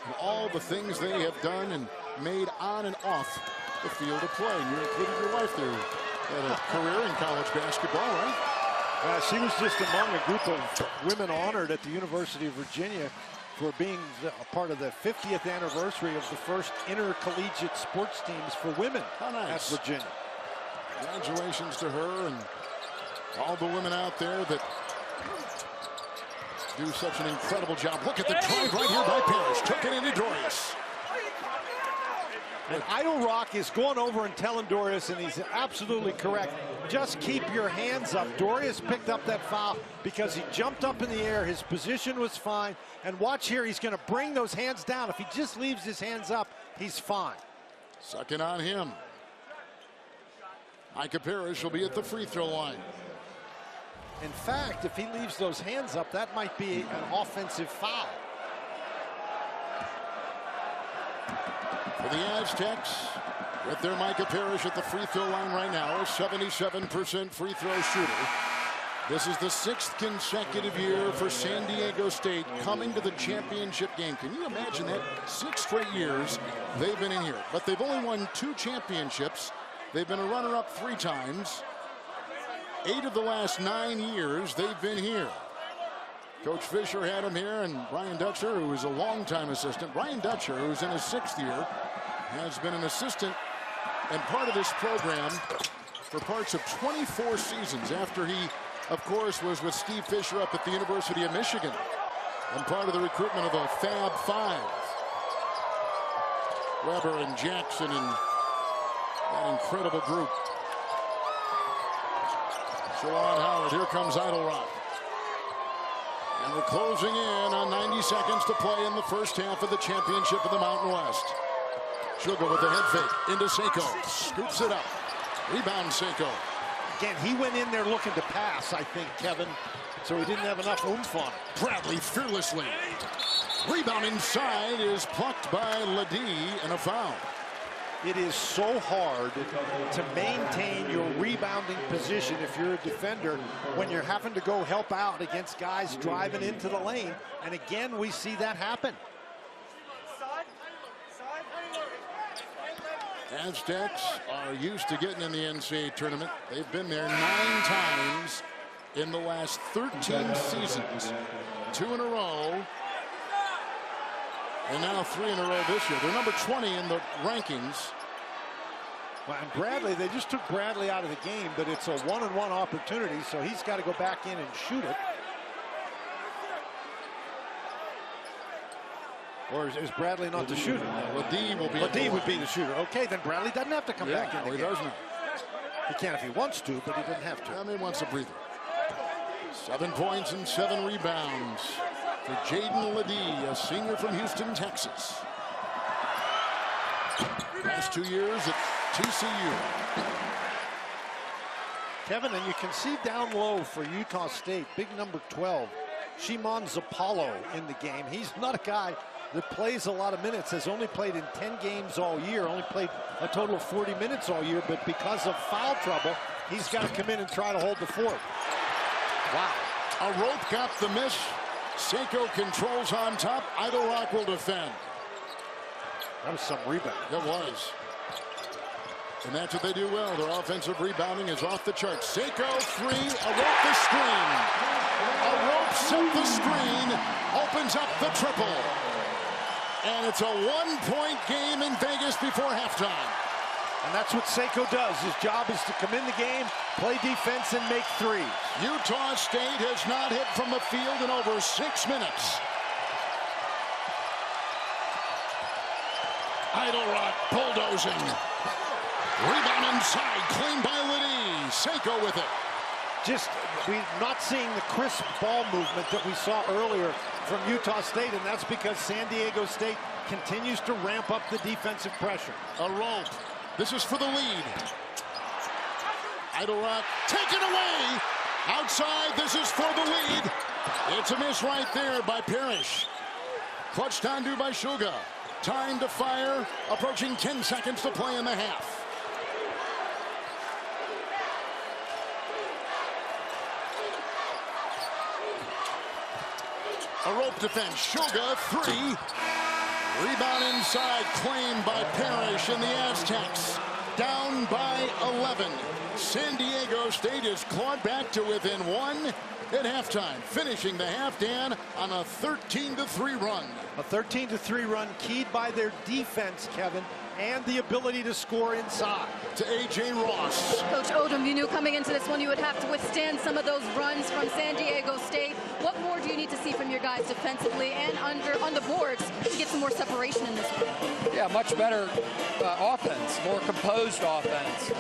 Speaker 1: and all the things they have done and made on and off the field of play. You included your wife there. Had a career in college basketball, right?
Speaker 6: She was just among a group of women honored at the University of Virginia for being a part of the 50th anniversary of the first intercollegiate sports teams for women at Virginia.
Speaker 1: Congratulations to her and all the women out there that do such an incredible job. Look at the drive right here by Parrish. Took it into Dorius.
Speaker 6: And Idle Rock is going over and telling Dorius, and he's absolutely correct, just keep your hands up. Dorius picked up that foul because he jumped up in the air. His position was fine. And watch here, he's going to bring those hands down. If he just leaves his hands up, he's fine.
Speaker 1: Second on him. Micah Parrish will be at the free throw line.
Speaker 6: In fact, if he leaves those hands up, that might be an offensive foul.
Speaker 1: For the Aztecs, with their Micah Parrish at the free throw line right now, a 77% free throw shooter. This is the 6th consecutive year for San Diego State coming to the championship game. Can you imagine that? 6 straight years they've been in here, but they've only won 2 championships. They've been a runner-up 3 times. 8 of the last 9 years they've been here. Coach Fisher had him here, and Brian Dutcher, who is a longtime assistant. Brian Dutcher, who's in his 6th year, has been an assistant and part of this program for parts of 24 seasons after he, of course, was with Steve Fisher up at the University of Michigan and part of the recruitment of the Fab Five. Weber and Jackson and that incredible group. Shalon Howard, here comes Idle Rock. And we're closing in on 90 seconds to play in the first half of the championship of the Mountain West. She'll go with the head fake into Seiko. Scoops it up. Rebound Seiko.
Speaker 6: Again, he went in there looking to pass, I think, Kevin. So he didn't have enough oomph on it.
Speaker 1: Bradley fearlessly. Rebound inside is plucked by Ledee and a foul.
Speaker 6: It is so hard to maintain your rebounding position if you're a defender when you're having to go help out against guys driving into the lane. And again, we see that happen.
Speaker 1: Aztecs are used to getting in the NCAA tournament. They've been there 9 times in the last 13 seasons. 2 in a row. And now 3 in a row this year. They're number 20 in the rankings.
Speaker 6: Well, and Bradley, they just took Bradley out of the game, but it's a 1-on-1 opportunity, so he's got to go back in and shoot it. Or is Bradley not the shooter?
Speaker 1: Ledee will be.
Speaker 6: Ledee would be the shooter. Okay, then Bradley doesn't have to come back in the game.
Speaker 1: He doesn't.
Speaker 6: He can if he wants to, but he doesn't have to.
Speaker 1: I mean, he wants a breather. 7 points and 7 rebounds for Jaden Ledee, a senior from Houston, Texas. Last 2 years at TCU.
Speaker 6: Kevin, and you can see down low for Utah State, big number 12, Shimon Zapalo in the game. He's not a guy that plays a lot of minutes, has only played in 10 games all year, only played a total of 40 minutes all year, but because of foul trouble, he's got to come in and try to hold the fort.
Speaker 1: Wow. A rope got the miss. Seiko controls on top. Idle Rock will defend.
Speaker 6: That was some rebound.
Speaker 1: It was. And that's what they do well. Their offensive rebounding is off the charts. Seiko 3, a rope the screen. A rope set the screen, opens up the triple. And it's a 1-point game in Vegas before halftime.
Speaker 6: And that's what Seiko does. His job is to come in the game, play defense, and make threes.
Speaker 1: Utah State has not hit from the field in over 6 minutes. Idle Rock bulldozing. Rebound inside, clean by Ledee. Seiko with it.
Speaker 6: we're not seeing the crisp ball movement that we saw earlier from Utah State, and that's because San Diego State continues to ramp up the defensive pressure.
Speaker 1: A rope. This is for the lead. Idle rock taken away. Outside, this is for the lead. It's a miss right there by Parrish. Clutched onto by Shuga. Time to fire. Approaching 10 seconds to play in the half. A rope defense. Shuga, 3. Rebound inside, claimed by Parrish and the Aztecs. Down by 11. San Diego State is clawed back to within 1 at halftime, finishing the half, Dan, on a 13-3 run.
Speaker 6: A 13-3 run keyed by their defense, Kevin, and the ability to score inside.
Speaker 1: To A.J. Ross.
Speaker 3: Coach Odom, you knew coming into this one you would have to withstand some of those runs from San Diego State. What more do you need to see from your guys defensively and on the boards to get some more separation in this one?
Speaker 7: Yeah, much better offense, more composed offense.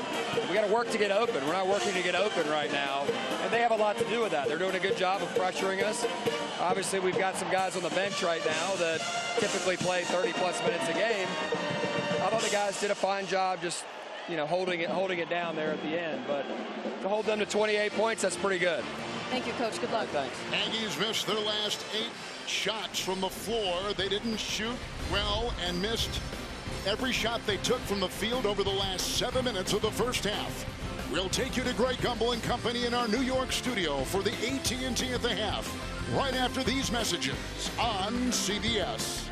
Speaker 7: We got to work to get open. We're not working to get open right now, and they have a lot to do with that. They're doing a good job of pressuring us. Obviously, we've got some guys on the bench right now that typically play 30-plus minutes a game. I thought the guys did a fine job just, holding it down there at the end. But to hold them to 28 points, that's pretty good.
Speaker 3: Thank you, Coach. Good luck.
Speaker 7: Thanks.
Speaker 1: Aggies missed their last 8 shots from the floor. They didn't shoot well and missed every shot they took from the field over the last 7 minutes of the first half. We'll take you to Greg Gumbel and company in our New York studio for the AT&T at the half, right after these messages on CBS.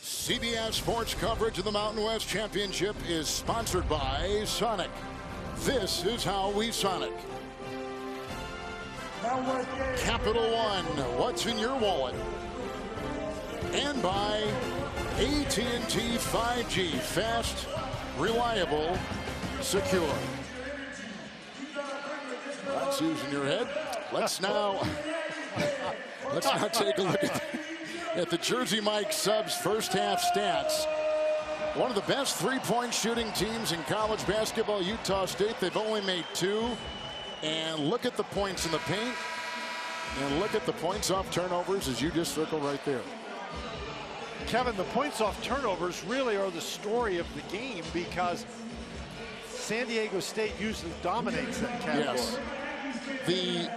Speaker 1: CBS Sports coverage of the Mountain West Championship is sponsored by Sonic. This is how we Sonic. Capital One, what's in your wallet? And by AT&T 5G, fast, reliable, secure. That's using your head. Let's now take a look at the Jersey Mike Subs first half stats. One of the best three-point shooting teams in college basketball, Utah State. They've only made 2. And look at the points in the paint. And look at the points off turnovers as you just circled right there.
Speaker 6: Kevin, the points off turnovers really are the story of the game because San Diego State usually dominates that category.
Speaker 1: Yes. The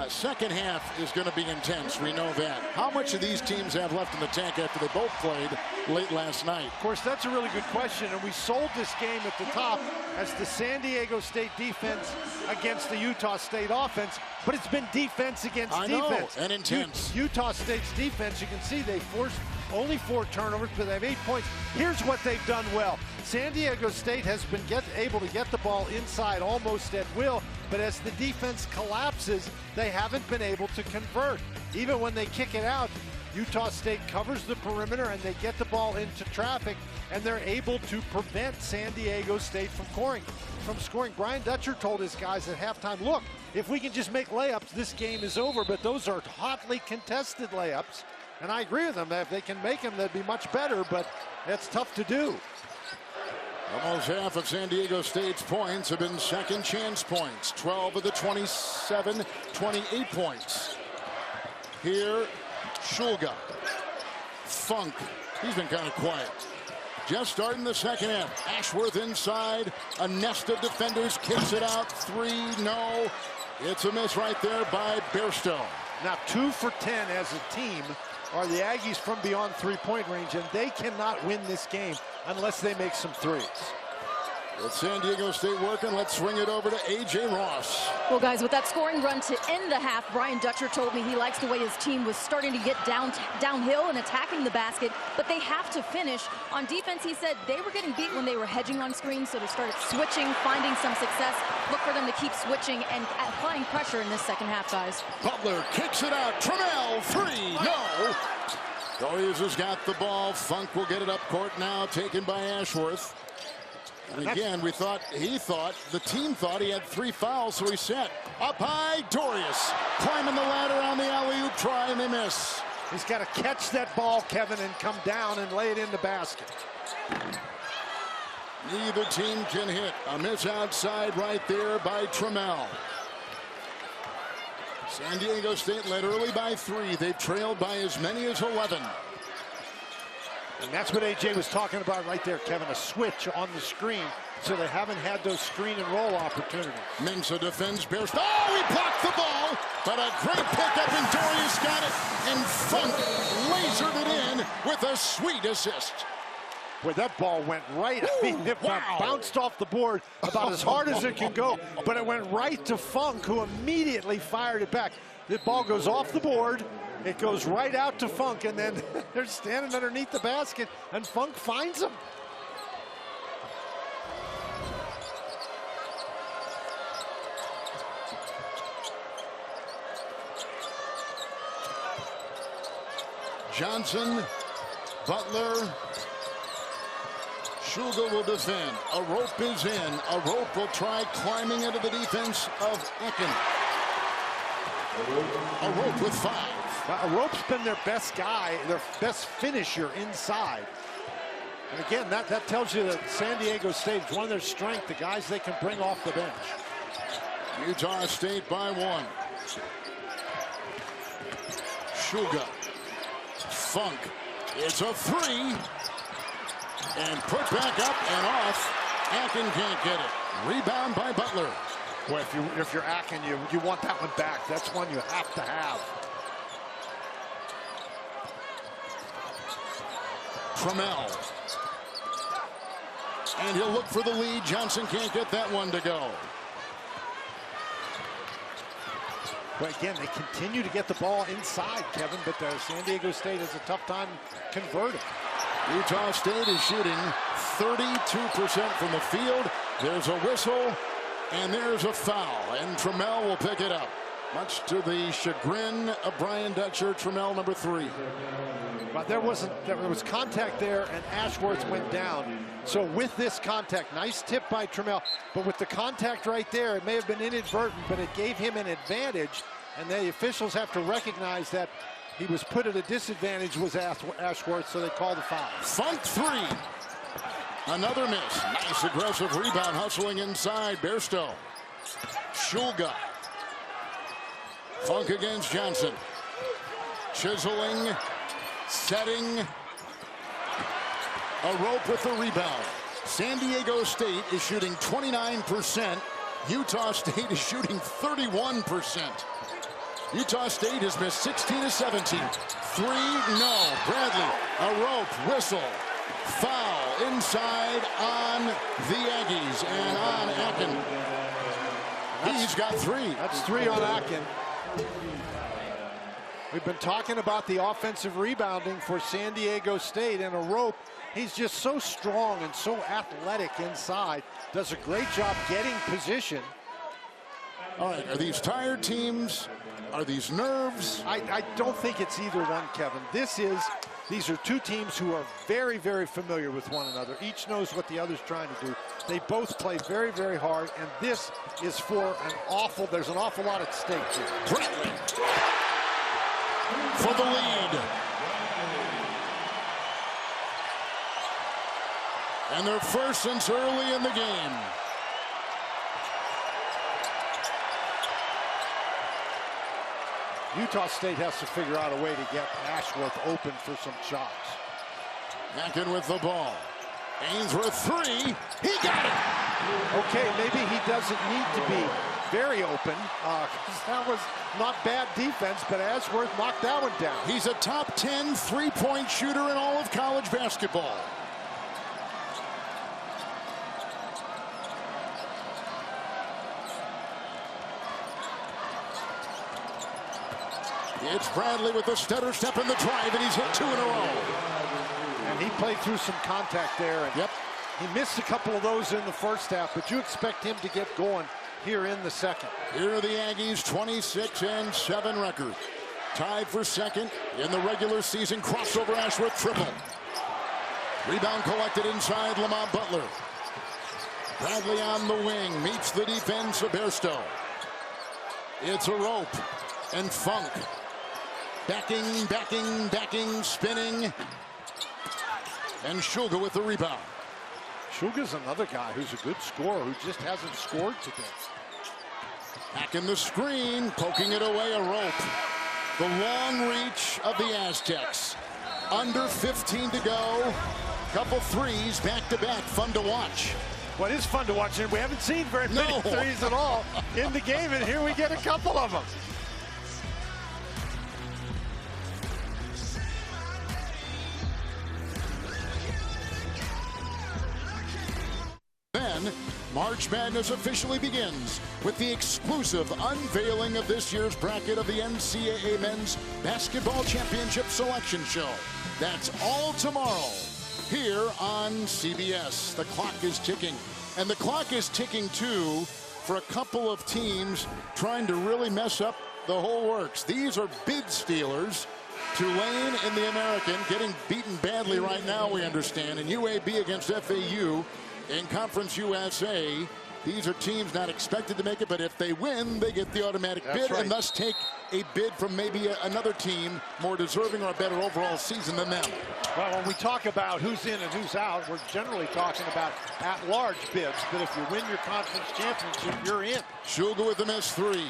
Speaker 1: second half is going to be intense. We know that. How much of these teams have left in the tank after they both played late last night?
Speaker 6: Of course, that's a really good question, and we sold this game at the top as the San Diego State defense against the Utah State offense, but it's been defense against defense.
Speaker 1: And intense.
Speaker 6: Utah State's defense, you can see they forced only 4 turnovers, but they have 8 points. Here's what they've done well. San Diego State has been able to get the ball inside almost at will, but as the defense collapses, they haven't been able to convert. Even when they kick it out, Utah State covers the perimeter and they get the ball into traffic, and they're able to prevent San Diego State from scoring. Brian Dutcher told his guys at halftime, look, if we can just make layups, this game is over, but those are hotly contested layups. And I agree with them that if they can make them, that'd be much better, but that's tough to do.
Speaker 1: Almost half of San Diego State's points have been second chance points. 12 of the 27, 28 points. Here, Shulga. Funk. He's been kind of quiet. Just starting the second half. Ashworth inside. A nest of defenders kicks it out. 3, no. It's a miss right there by Bairstow.
Speaker 6: Now 2 for 10 as a team are the Aggies from beyond three-point range, and they cannot win this game unless they make some threes.
Speaker 1: With San Diego State working, let's swing it over to A.J. Ross.
Speaker 3: Well, guys, with that scoring run to end the half, Brian Dutcher told me he likes the way his team was starting to get downhill and attacking the basket, but they have to finish. On defense, he said they were getting beat when they were hedging on screens, so they started switching, finding some success. Look for them to keep switching and applying pressure in this second half, guys.
Speaker 1: Butler kicks it out. Trammell, 3, no. Warriors has got the ball. Funk will get it up court now, taken by Ashworth. And again, the team thought he had 3 fouls, so he set. Up high, Dorius climbing the ladder on the alley-oop try, and they miss.
Speaker 6: He's got to catch that ball, Kevin, and come down and lay it in the basket.
Speaker 1: Neither team can hit. A miss outside right there by Trammell. San Diego State led early by 3. They've trailed by as many as 11.
Speaker 6: And that's what AJ was talking about right there, Kevin, a switch on the screen, so they haven't had those screen and roll opportunities.
Speaker 1: Mensah defends Bears. Oh, he blocked the ball, but a great pickup, and Dorius got it, and Funk lasered it in with a sweet assist.
Speaker 6: Boy, that ball went right. I mean, it bounced off the board about as hard as it can go, but it went right to Funk, who immediately fired it back. The ball goes off the board. It goes right out to Funk, and then they're standing underneath the basket, and Funk finds him.
Speaker 1: Johnson, Butler, Sugar will defend. A rope is in. A rope will try climbing into the defense of Ekin. A rope with 5.
Speaker 6: A rope's been their best guy, their best finisher inside. And again, that tells you that San Diego State is one of their strengths, the guys they can bring off the bench.
Speaker 1: Utah State by 1. Sugar. Funk. It's a 3. And put back up and off. Akin can't get it. Rebound by Butler.
Speaker 6: Well, if you're Akin, you want that one back. That's one you have to have.
Speaker 1: Trammell. And he'll look for the lead. Johnson can't get that one to go.
Speaker 6: But again, they continue to get the ball inside, Kevin, but San Diego State has a tough time converting.
Speaker 1: Utah State is shooting 32% from the field. There's a whistle, and there's a foul, and Trammell will pick it up. Much to the chagrin of Brian Dutcher, Trammell number 3.
Speaker 6: But there was contact there, and Ashworth went down. So with this contact, nice tip by Trammell, but with the contact right there, it may have been inadvertent, but it gave him an advantage, and the officials have to recognize that he was put at a disadvantage with Ashworth, so they call the foul.
Speaker 1: Funk 3. Another miss. Nice aggressive rebound, hustling inside. Bairstow. Shulga. Funk against Johnson. Chiseling. Setting. A rope with the rebound. San Diego State is shooting 29%. Utah State is shooting 31%. Utah State has missed 16 of 17. 3, no. Bradley, a rope, whistle, foul inside on the Aggies and on Akin. He's got 3.
Speaker 6: That's 3 on Akin. We've been talking about the offensive rebounding for San Diego State, and a rope. He's just so strong and so athletic inside. Does a great job getting position.
Speaker 1: All right, are these tired teams? Are these nerves?
Speaker 6: I don't think it's either one, Kevin. These are two teams who are very, very familiar with one another. Each knows what the other's trying to do. They both play very, very hard, and this is for there's an awful lot at stake here.
Speaker 1: Bradley for the lead. And their first since early in the game.
Speaker 6: Utah State has to figure out a way to get Ashworth open for some shots.
Speaker 1: Akin with the ball. Ainsworth 3. He got it.
Speaker 6: Okay, maybe he doesn't need to be very open. That was not bad defense, but Ashworth knocked that one down.
Speaker 1: He's a top 10 three-point shooter in all of college basketball. It's Bradley with the stutter step in the drive, and he's hit 2 in a row.
Speaker 6: And he played through some contact there. And
Speaker 1: yep.
Speaker 6: He missed a couple of those in the first half, but you expect him to get going here in the second.
Speaker 1: Here are the Aggies, 26-7 record. Tied for second in the regular season crossover Ashworth triple. Rebound collected inside Lamont Butler. Bradley on the wing, meets the defense of Bairstow. It's a rope, and Funk. Backing, spinning. And Shulga with the rebound.
Speaker 6: Shulga's another guy who's a good scorer who just hasn't scored today.
Speaker 1: Back in the screen, poking it away, a rope. The long reach of the Aztecs. Under 15 to go. Couple threes back to back. Fun to watch.
Speaker 6: What is fun to watch, and we haven't seen very many threes at all in the game, and here we get a couple of them.
Speaker 1: Then, March Madness officially begins with the exclusive unveiling of this year's bracket of the NCAA Men's Basketball Championship Selection Show. That's all tomorrow here on CBS. The clock is ticking. And the clock is ticking, too, for a couple of teams trying to really mess up the whole works. These are bid stealers. Tulane in the American getting beaten badly right now, we understand. And UAB against FAU in Conference USA. These are teams not expected to make it, but if they win, they get the automatic bid and thus take a bid from maybe another team more deserving or a better overall season than them.
Speaker 6: Well, when we talk about who's in and who's out, we're generally talking about at-large bids. But if you win your conference championship, you're in.
Speaker 1: Shulga with the missed three.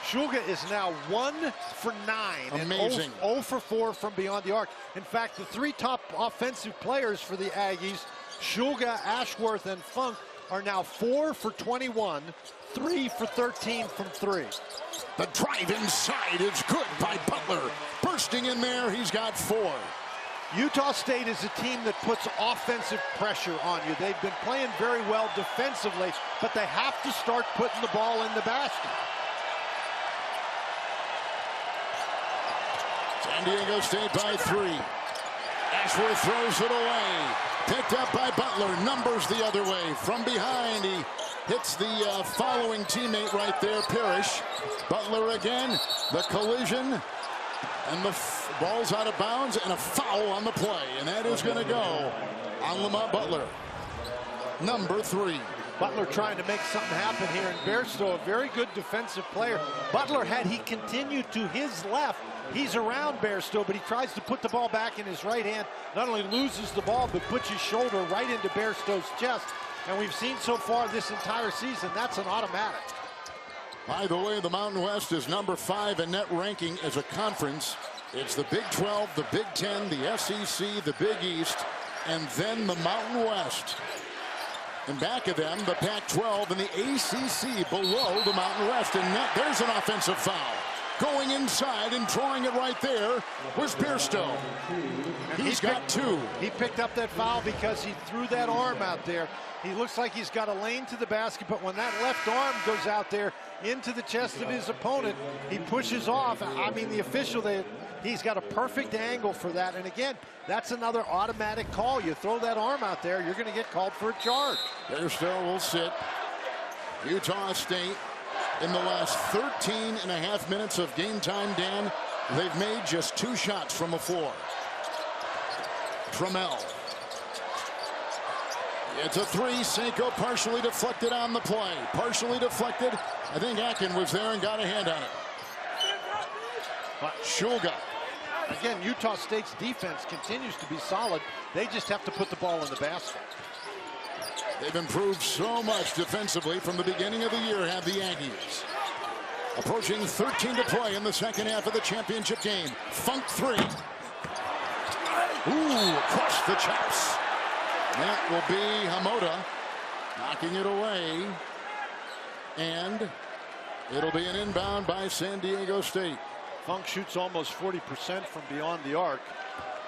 Speaker 6: Shulga is now 1 for 9.
Speaker 1: Amazing.
Speaker 6: And 0 for 4 from beyond the arc. In fact, the three top offensive players for the Aggies, Shulga, Ashworth, and Funk, are now 4 for 21, 3 for 13 from 3.
Speaker 1: The drive inside is good by Butler. Bursting in there, he's got 4.
Speaker 6: Utah State is a team that puts offensive pressure on you. They've been playing very well defensively, but they have to start putting the ball in the basket.
Speaker 1: San Diego State by 3. Ashworth throws it away. Picked up by Butler. Numbers the other way. From behind, he hits the following teammate right there, Parrish. Butler again. The collision. And the ball's out of bounds and a foul on the play. And that is going to go on Lamont Butler. Number 3.
Speaker 6: Butler trying to make something happen here. And Bairstow, a very good defensive player. Butler, had he continued to his left, he's around Bairstow, but he tries to put the ball back in his right hand. Not only loses the ball, but puts his shoulder right into Bairstow's chest. And we've seen so far this entire season, that's an automatic.
Speaker 1: By the way, the Mountain West is number 5 in net ranking as a conference. It's the Big 12, the Big 10, the SEC, the Big East, and then the Mountain West. And back of them, the Pac-12 and the ACC below the Mountain West. And there's an offensive foul. Going inside and drawing it right there was Bairstow. He's got 2.
Speaker 6: He picked up that foul because he threw that arm out there. He looks like he's got a lane to the basket, but when that left arm goes out there into the chest of his opponent, he pushes off. I mean, the official, he's got a perfect angle for that. And again, that's another automatic call. You throw that arm out there, you're going to get called for a charge.
Speaker 1: Bairstow will sit. Utah State, in the last 13.5 minutes of game time, Dan, they've made just 2 shots from the floor. Trammell. It's a 3. Senko partially deflected on the play. Partially deflected. I think Akin was there and got a hand on it. But Shulga.
Speaker 6: Again, Utah State's defense continues to be solid. They just have to put the ball in the basket.
Speaker 1: They've improved so much defensively from the beginning of the year, have the Aggies. Approaching 13 to play in the second half of the championship game. Funk 3. Ooh, across the chops. That will be Hamoda knocking it away. And it'll be an inbound by San Diego State.
Speaker 6: Funk shoots almost 40% from beyond the arc.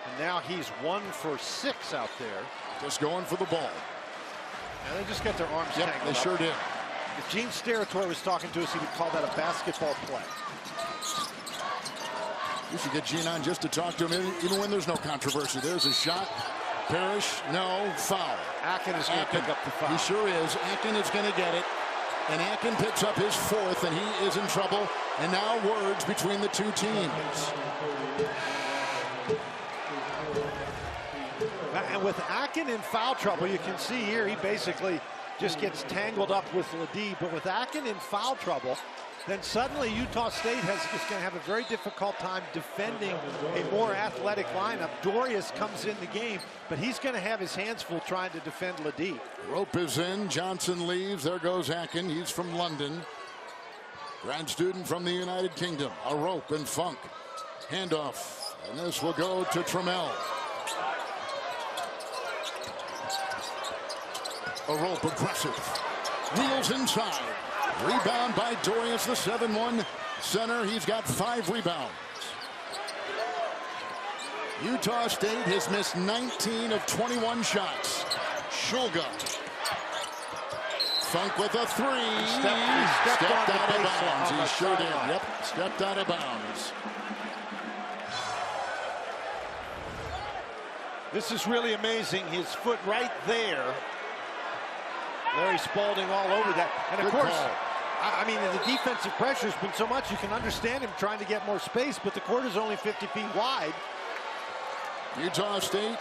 Speaker 6: And now he's 1 for 6 out there.
Speaker 1: Just going for the ball.
Speaker 6: And they just got their arms tangled up.
Speaker 1: They sure did.
Speaker 6: If Gene Steratore was talking to us, he would call that a basketball play.
Speaker 1: You should get Gene on just to talk to him, even when there's no controversy. There's a shot. Parrish, no, foul.
Speaker 6: Akin is going to pick up the foul.
Speaker 1: He sure is. Akin is going to get it. And Akin picks up his 4th, and he is in trouble. And now words between the 2 teams.
Speaker 6: And with Akin in foul trouble, you can see here he basically just gets tangled up with Ledee. But with Akin in foul trouble, then suddenly Utah State is going to have a very difficult time defending a more athletic lineup. Dorius comes in the game, but he's going to have his hands full trying to defend Ledee.
Speaker 1: Rope is in. Johnson leaves. There goes Akin. He's from London. Grad student from the United Kingdom. A rope and Funk. Handoff. And this will go to Trammell. A rope aggressive. Wheels inside. Rebound by Dorius, the 7-1 center. He's got 5 rebounds. Utah State has missed 19 of 21 shots. Shulga. Funk with a 3.
Speaker 6: He stepped
Speaker 1: out of
Speaker 6: bounds.
Speaker 1: He sure did. Yep, stepped out of bounds.
Speaker 6: This is really amazing. His foot right there. Larry Spalding all over that. And of course, I mean, the defensive pressure has been so much, you can understand him trying to get more space, but the court is only 50 feet wide.
Speaker 1: Utah State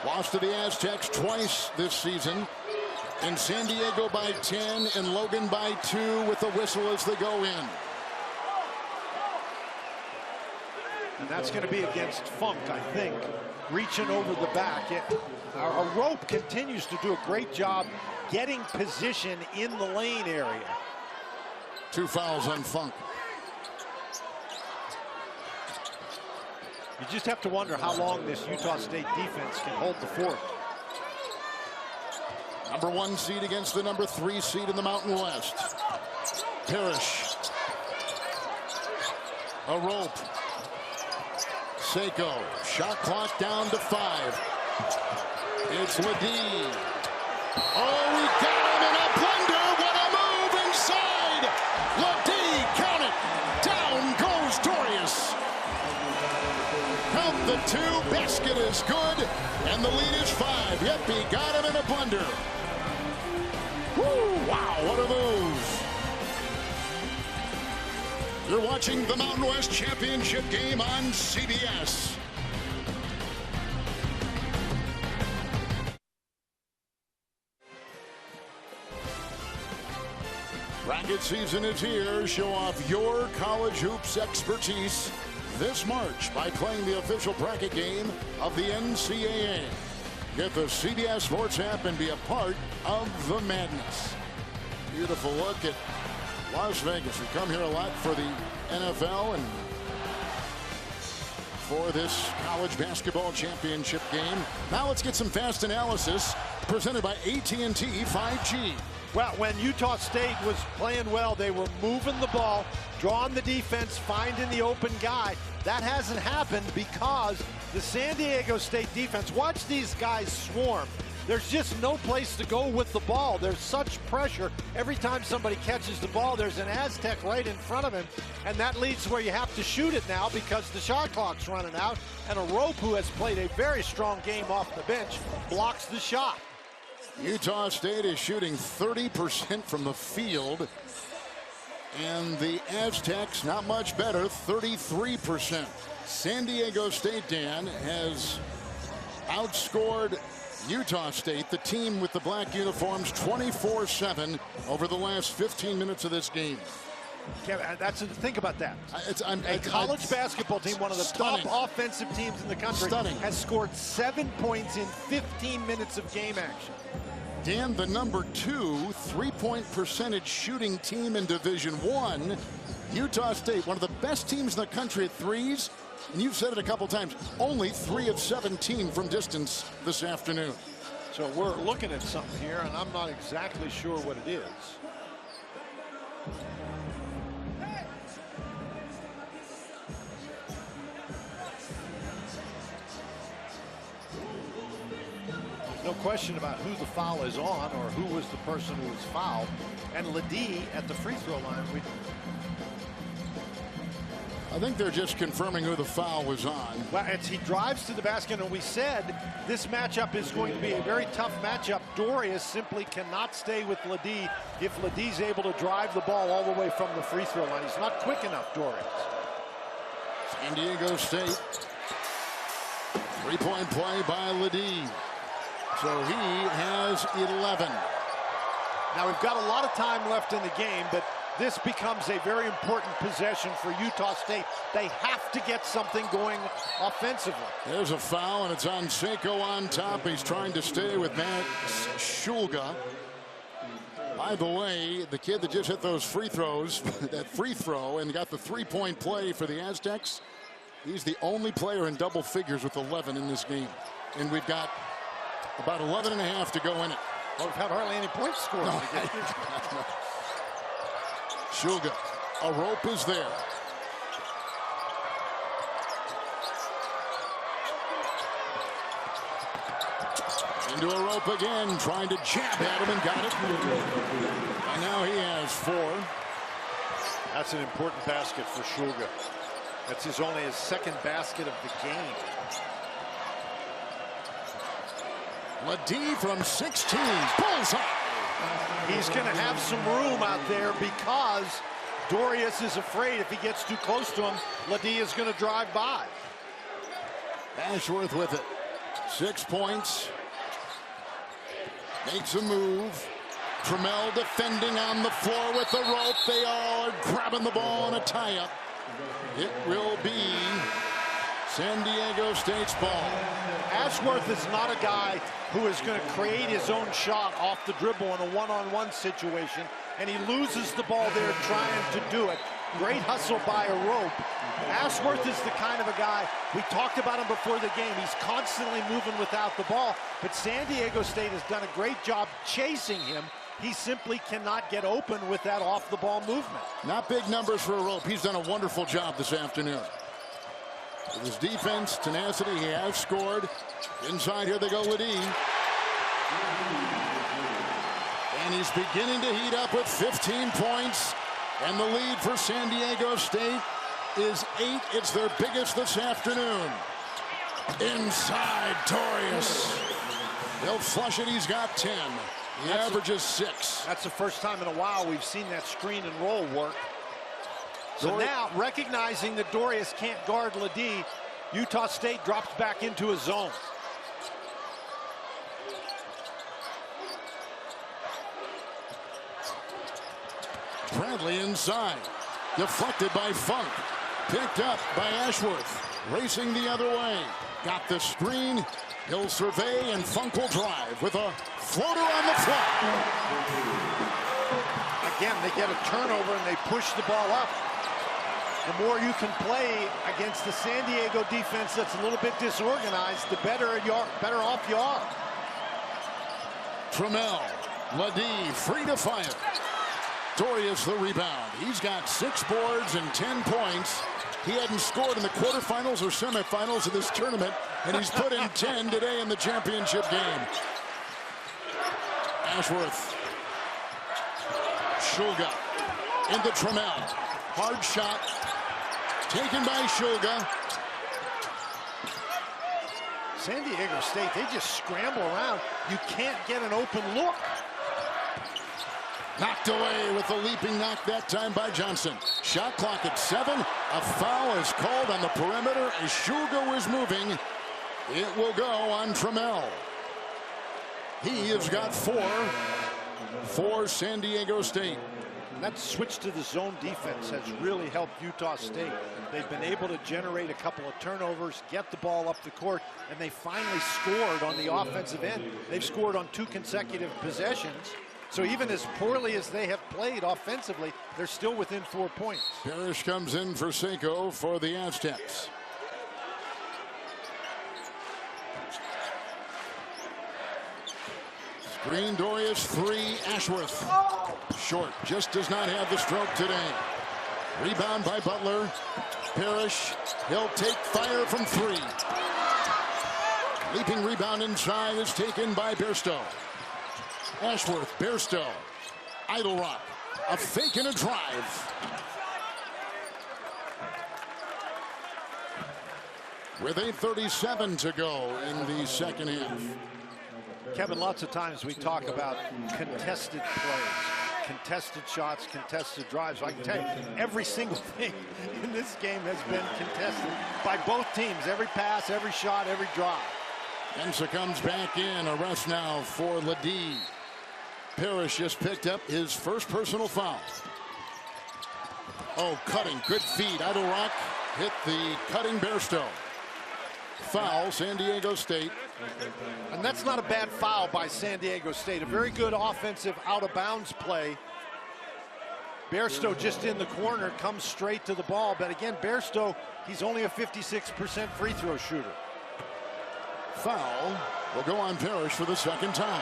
Speaker 1: lost to the Aztecs twice this season. In San Diego by 10, and Logan by 2 with the whistle as they go in.
Speaker 6: And that's going to be against Funk, I think, reaching over the back. A rope continues to do a great job getting position in the lane area.
Speaker 1: 2 fouls on Funk.
Speaker 6: You just have to wonder how long this Utah State defense can hold the fort.
Speaker 1: Number 1 seed against the number 3 seed in the Mountain West. Parrish. A rope. Seiko. Shot clock down to 5. It's Ledee. Oh, he got him in a blunder. What a move inside. Ledee, count it. Down goes Dorius. Count the 2. Basket is good. And the lead is 5. Yep, he got him in a blunder. Woo, wow, what a move. You're watching the Mountain West Championship game on CBS. Bracket season is here. Show off your college hoops expertise this March by playing the official bracket game of the NCAA. Get the CBS Sports app and be a part of the madness. Beautiful look at Las Vegas. We come here a lot for the NFL and for this college basketball championship game. Now let's get some fast analysis presented by AT&T 5G.
Speaker 6: Well, when Utah State was playing well, they were moving the ball, drawing the defense, finding the open guy. That hasn't happened because the San Diego State defense, watch these guys swarm. There's just no place to go with the ball. There's such pressure. Every time somebody catches the ball, there's an Aztec right in front of him. And that leads to where you have to shoot it now because the shot clock's running out. And a Rope, who has played a very strong game off the bench, blocks the shot.
Speaker 1: Utah State is shooting 30% from the field. And the Aztecs, not much better, 33%. San Diego State, Dan, has outscored Utah State, the team with the black uniforms, 24-7 over the last 15 minutes of this game.
Speaker 6: Think about that. A college basketball team, one of the
Speaker 1: stunning.
Speaker 6: top offensive teams in the country, has scored 7 points in 15 minutes of game action.
Speaker 1: Dan, the number 2 3-point percentage shooting team in Division I, Utah State, one of the best teams in the country at threes. And you've said it a couple times, only 3 of 17 from distance this afternoon.
Speaker 6: So we're looking at something here, and I'm not exactly sure what it is. No question about who the foul is on or who was the person who was fouled. And Ledee at the free throw line.
Speaker 1: I think they're just confirming who the foul was on.
Speaker 6: Well, he drives to the basket, and we said this matchup is going to be a very tough matchup. Dorius simply cannot stay with Ledee if Ledee's able to drive the ball all the way from the free throw line. He's not quick enough, Dorius.
Speaker 1: San Diego State. 3-point play by Ledee. So he has 11.
Speaker 6: Now we've got a lot of time left in the game, but this becomes a very important possession for Utah State. They have to get something going offensively.
Speaker 1: There's a foul, and it's on Seiko on top. He's trying to stay with Matt Shulga. By the way, the kid that just hit those free throws, that free throw, and got the three-point play for the Aztecs, he's the only player in double figures with 11 in this game. And we've got about 11 and a half to go in it.
Speaker 6: Well, we've had hardly any points scored.
Speaker 1: No. Shulga, a rope is there. Into a rope again, trying to jab at him and got it. And now he has 4.
Speaker 6: That's an important basket for Shulga. That's only his second basket of the game.
Speaker 1: Ladie from 16, bullseye.
Speaker 6: He's going to have some room out there because Dorius is afraid if he gets too close to him, Ladie is going to drive by.
Speaker 1: Ashworth with it. 6 points. Makes a move. Trammell defending on the floor with the rope. They all are grabbing the ball in a tie-up. It will be San Diego State's ball.
Speaker 6: Ashworth is not a guy who is going to create his own shot off the dribble in a one-on-one situation, and he loses the ball there trying to do it. Great hustle by a rope. Ashworth is the kind of a guy, we talked about him before the game, he's constantly moving without the ball, but San Diego State has done a great job chasing him. He simply cannot get open with that off-the-ball movement.
Speaker 1: Not big numbers for a rope. He's done a wonderful job this afternoon. With his defense, tenacity, he has scored. Inside here they go, Ladie. And he's beginning to heat up with 15 points. And the lead for San Diego State is 8. It's their biggest this afternoon. Inside, Dorius. He'll flush it. He's got 10. He averages 6.
Speaker 6: That's the first time in a while we've seen that screen and roll work. So now, recognizing that Dorius can't guard Ladie, Utah State drops back into a zone.
Speaker 1: Bradley inside. Deflected by Funk. Picked up by Ashworth. Racing the other way. Got the screen. He'll survey, and Funk will drive with a floater on the flat.
Speaker 6: Again, they get a turnover and they push the ball up. The more you can play against the San Diego defense that's a little bit disorganized, the better off you are.
Speaker 1: Trammell, Ladie free to fire. Dorius the rebound. He's got 6 boards and 10 points. He hadn't scored in the quarterfinals or semifinals of this tournament, and he's put in 10 today in the championship game. Ashworth. Shulga into Trammell. Hard shot. Taken by Shulga.
Speaker 6: San Diego State, they just scramble around. You can't get an open look.
Speaker 1: Knocked away with the leaping knock that time by Johnson. Shot clock at 7. A foul is called on the perimeter as Shulga was moving. It will go on Trammell. He has got 4 for San Diego State.
Speaker 6: That switch to the zone defense has really helped Utah State. They've been able to generate a couple of turnovers, get the ball up the court, and they finally scored on the offensive end. They've scored on 2 consecutive possessions. So even as poorly as they have played offensively, they're still within 4 points.
Speaker 1: Parrish comes in for Seiko for the Aztecs. Screen, Dorius 3, Ashworth. Short, just does not have the stroke today. Rebound by Butler. Parrish, he'll take fire from 3. Leaping rebound inside is taken by Bairstow. Ashworth, Bairstow, Idle Rock, a fake and a drive. With 8:37 to go in the second half.
Speaker 6: Kevin, lots of times we talk about contested plays, contested shots, contested drives. I can tell you, every single thing in this game has been contested by both teams. Every pass, every shot, every drive.
Speaker 1: Ensa comes back in. A rest now for Ladie. Parrish just picked up his first personal foul. Oh, cutting. Good feed. Idle Rock hit the cutting Bairstow. Foul, San Diego State.
Speaker 6: And that's not a bad foul by San Diego State. A very good offensive out-of-bounds play. Bairstow just in the corner, comes straight to the ball. But again, Bairstow, he's only a 56% free throw shooter.
Speaker 1: Foul will go on Parrish for the second time.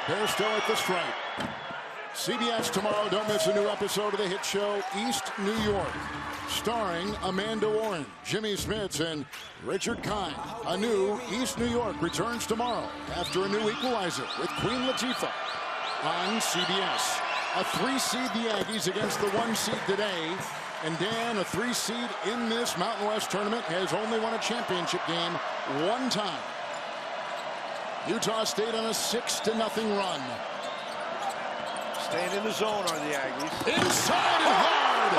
Speaker 1: Bairstow at the stripe. CBS tomorrow. Don't miss a new episode of the hit show East New York, starring Amanda Warren, Jimmy Smits, and Richard Kind. A new East New York returns tomorrow after a new equalizer with Queen Latifah on CBS. A 3-seed the Aggies against the 1-seed today. And Dan, a 3-seed in this Mountain West tournament, has only won a championship game one time. Utah State on a 6-0 run.
Speaker 6: Staying in the zone are the Aggies.
Speaker 1: Inside and hard.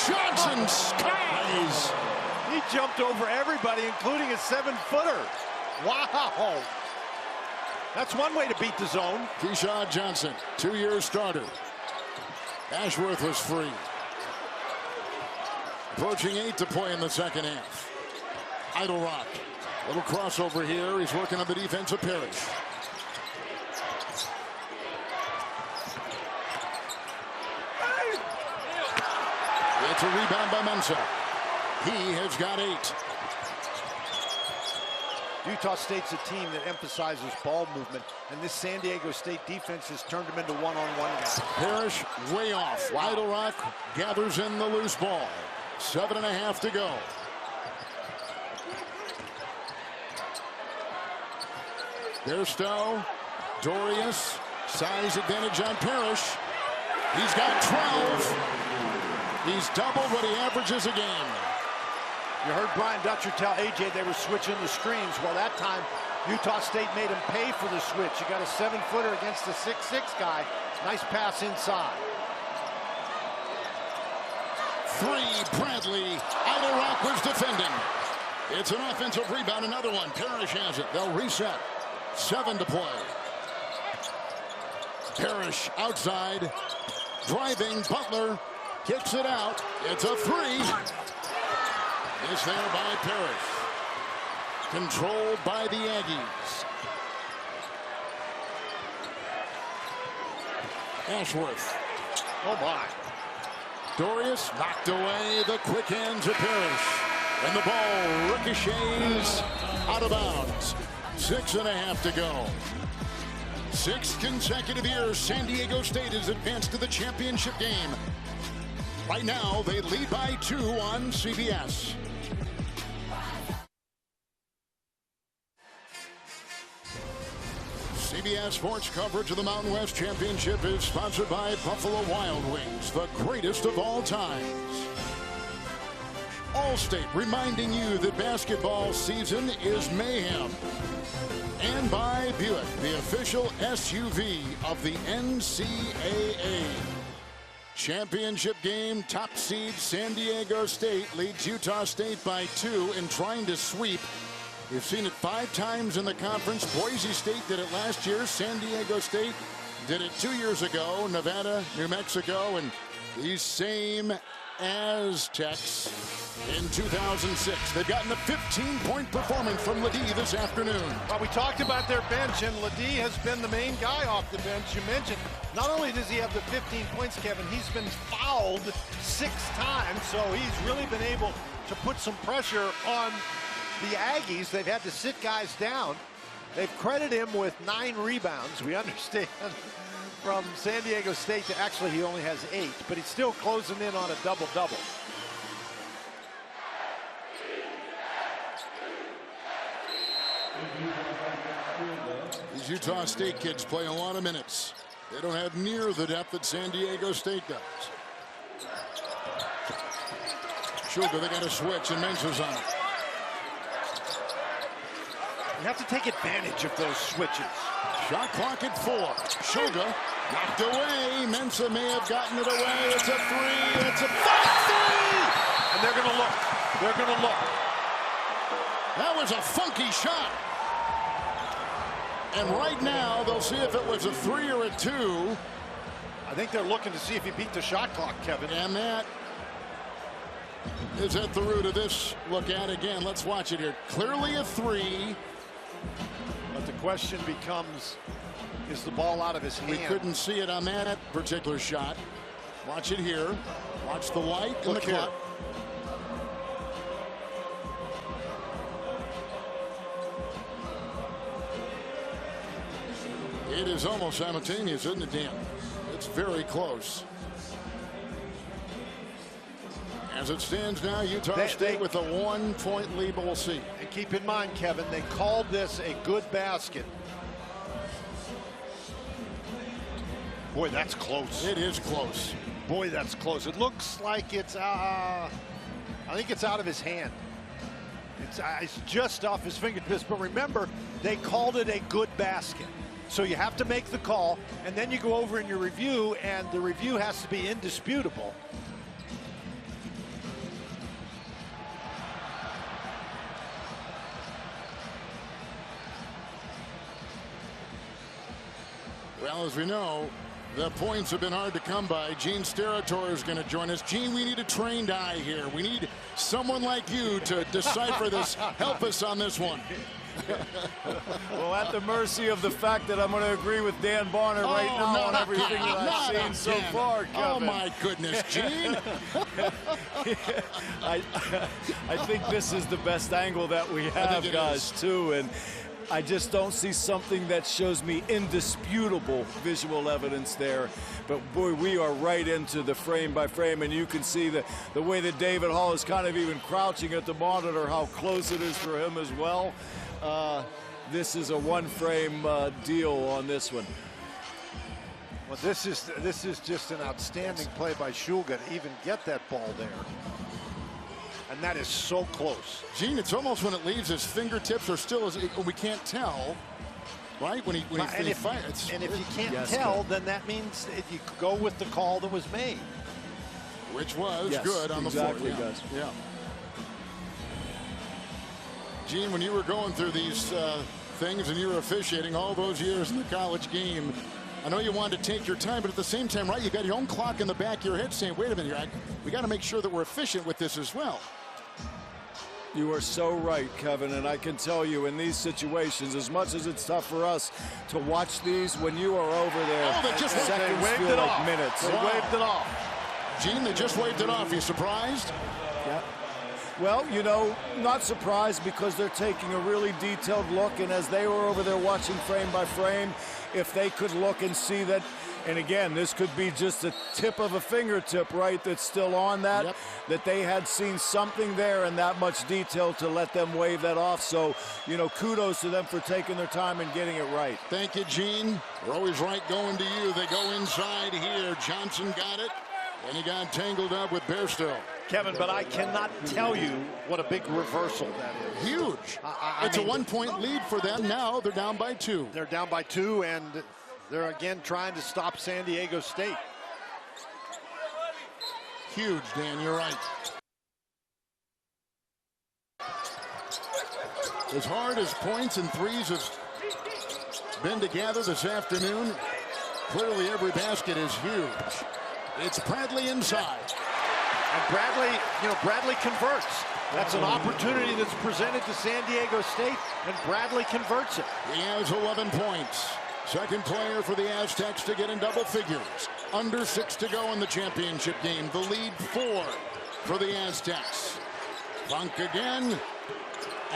Speaker 1: Johnson skies.
Speaker 6: He jumped over everybody, including a 7-footer. Wow. That's one way to beat the zone.
Speaker 1: Keyshawn Johnson, 2-year starter. Ashworth was free. Approaching 8 to play in the second half. Idle Rock. Little crossover here. He's working on the defensive Parrish. It's a rebound by Mensa. He has got 8.
Speaker 6: Utah State's a team that emphasizes ball movement, and this San Diego State defense has turned them into one-on-one guys.
Speaker 1: Parrish way off. Wow. Idle Rock gathers in the loose ball. 7.5 to go. Bairstow, Dorius, size advantage on Parrish. He's got 12. He's doubled what he averages a game.
Speaker 6: You heard Brian Dutcher tell AJ they were switching the screens. Well, that time Utah State made him pay for the switch. You got a 7-footer against a 6'6" guy. Nice pass inside.
Speaker 1: 3, Bradley. Idle Rock was defending. It's an offensive rebound. Another one. Parrish has it. They'll reset. 7 to play. Parrish outside. Driving. Butler kicks it out. It's a 3. Is there by Parrish. Controlled by the Aggies. Ashworth.
Speaker 6: Oh my.
Speaker 1: Dorius knocked away. The quick hands of Parrish. And the ball ricochets out of bounds. 6.5 to go. 6 consecutive years San Diego State has advanced to the championship game. Right now they lead by 2 on CBS. CBS Sports coverage of the Mountain West Championship is sponsored by Buffalo Wild Wings, the greatest of all times. Allstate reminding you that basketball season is mayhem. And by Buick, the official SUV of the NCAA. Championship game, top seed San Diego State leads Utah State by 2 in trying to sweep. You've seen it 5 times in the conference. Boise State did it last year. San Diego State did it 2 years ago. Nevada, New Mexico, and these same Aztecs in 2006. They've gotten a 15-point performance from Ledee this afternoon.
Speaker 6: Well, we talked about their bench, and Ledee has been the main guy off the bench. You mentioned, not only does he have the 15 points, Kevin, he's been fouled 6 times, so he's really been able to put some pressure on the Aggies. They've had to sit guys down. They've credited him with 9 rebounds. We understand from San Diego State that actually he only has 8, but he's still closing in on a double-double.
Speaker 1: These Utah State kids play a lot of minutes. They don't have near the depth that San Diego State does. Sugar, they got a switch, and Mensa's on it.
Speaker 6: You have to take advantage of those switches.
Speaker 1: Shot clock at 4. Sugar knocked away. Mensa may have gotten it away. It's a 3. It's a 5.
Speaker 6: And they're going to look. They're going to look.
Speaker 1: That was a funky shot. And right now, they'll see if it was a 3 or a 2.
Speaker 6: I think they're looking to see if he beat the shot clock, Kevin.
Speaker 1: And that is at the root of this. Look at again. Let's watch it here. Clearly a 3.
Speaker 6: But the question becomes, is the ball out of his hand?
Speaker 1: We couldn't see it on that particular shot. Watch it here. Watch the light and the clock. It is almost simultaneous, isn't it, Dan? It's very close. As it stands now, Utah State with a 1-point lead, but we'll see.
Speaker 6: And keep in mind, Kevin, they called this a good basket. Boy, that's close.
Speaker 1: It is close.
Speaker 6: Boy, that's close. It looks like it's, I think it's out of his hand. It's just off his fingertips. But remember, they called it a good basket. So you have to make the call, and then you go over in your review, and the review has to be indisputable.
Speaker 1: Well, as we know, the points have been hard to come by. Gene Steratore is going to join us. Gene, we need a trained eye here. We need someone like you to decipher this. Help us on this one.
Speaker 5: Well, at the mercy of the fact that I'm going to agree with Dan Barner right now on everything that I've seen so far, Kevin.
Speaker 1: Oh, my goodness, Gene.
Speaker 5: I think this is the best angle that we have, guys, too. And I just don't see something that shows me indisputable visual evidence there. But, boy, we are right into the frame by frame, and you can see the way that David Hall is kind of even crouching at the monitor, how close it is for him as well. This is a one-frame deal on this one.
Speaker 6: Well, this is just an outstanding play by Shulga to even get that ball there. And that is so close.
Speaker 1: Gene, it's almost when it leaves his fingertips or still, we can't tell, right? When he fires.
Speaker 6: And if you can't tell, then that means if you go with the call that was made.
Speaker 1: Which was good on the floor. Yeah. Gene, when you were going through these things and you were officiating all those years in the college game, I know you wanted to take your time, but at the same time, right, you got your own clock in the back of your head saying, wait a minute, we got to make sure that we're efficient with this as well.
Speaker 5: You are so right, Kevin, and I can tell you in these situations, as much as it's tough for us to watch these, when you are over there, seconds feel like minutes.
Speaker 6: They waved it off.
Speaker 1: Gene, they just waved it off. You surprised?
Speaker 5: Yeah. Well, you know, not surprised because they're taking a really detailed look, and as they were over there watching frame by frame, if they could look and see that, and again, this could be just a tip of a fingertip, right, that's still on that, that they had seen something there in that much detail to let them wave that off. So, you know, kudos to them for taking their time and getting it right.
Speaker 1: Thank you, Gene. We're always right going to you. They go inside here. Johnson got it, and he got tangled up with Bairstow.
Speaker 6: Kevin, but I cannot tell you what a big reversal that is.
Speaker 1: Huge. It's a 1-point lead for them. Now they're down by 2.
Speaker 6: They're down by 2, and they're again trying to stop San Diego State.
Speaker 1: Huge, Dan, you're right. As hard as points and threes have been together this afternoon, clearly every basket is huge. It's Bradley inside.
Speaker 6: And Bradley, you know, Bradley converts. That's an opportunity that's presented to San Diego State, and Bradley converts it.
Speaker 1: He has 11 points. Second player for the Aztecs to get in double figures. Under 6 to go in the championship game. The lead 4 for the Aztecs. Funk again.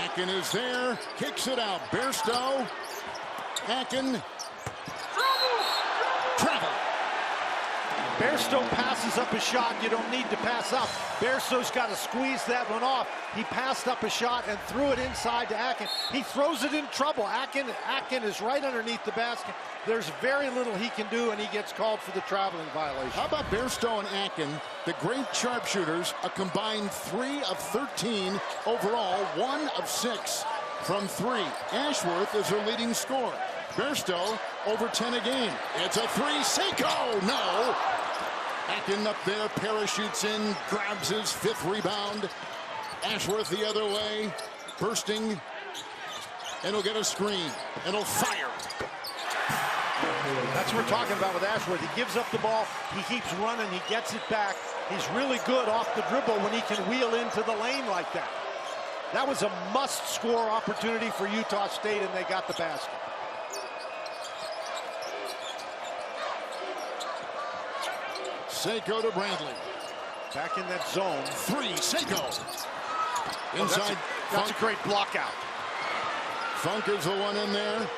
Speaker 1: Akin is there. Kicks it out. Bairstow. Akin. Travel.
Speaker 6: Bairstow passes up a shot. You don't need to pass up. Bairstow's got to squeeze that one off. He passed up a shot and threw it inside to Akin. He throws it in trouble. Akin is right underneath the basket. There's very little he can do, and he gets called for the traveling violation.
Speaker 1: How about Bairstow and Akin, the great sharpshooters, a combined 3 of 13 overall, 1 of 6 from 3. Ashworth is their leading scorer. Bairstow over 10 a game. It's a 3. Seiko, no. Akin up there, parachutes in, grabs his 5th rebound. Ashworth the other way, bursting, and he'll get a screen, and he'll fire.
Speaker 6: That's what we're talking about with Ashworth. He gives up the ball, he keeps running, he gets it back. He's really good off the dribble when he can wheel into the lane like that. That was a must-score opportunity for Utah State, and they got the basket.
Speaker 1: Seiko to Bradley.
Speaker 6: Back in that zone.
Speaker 1: Three, Seiko. Inside.
Speaker 6: That's a great block out.
Speaker 1: Funk is the one in there.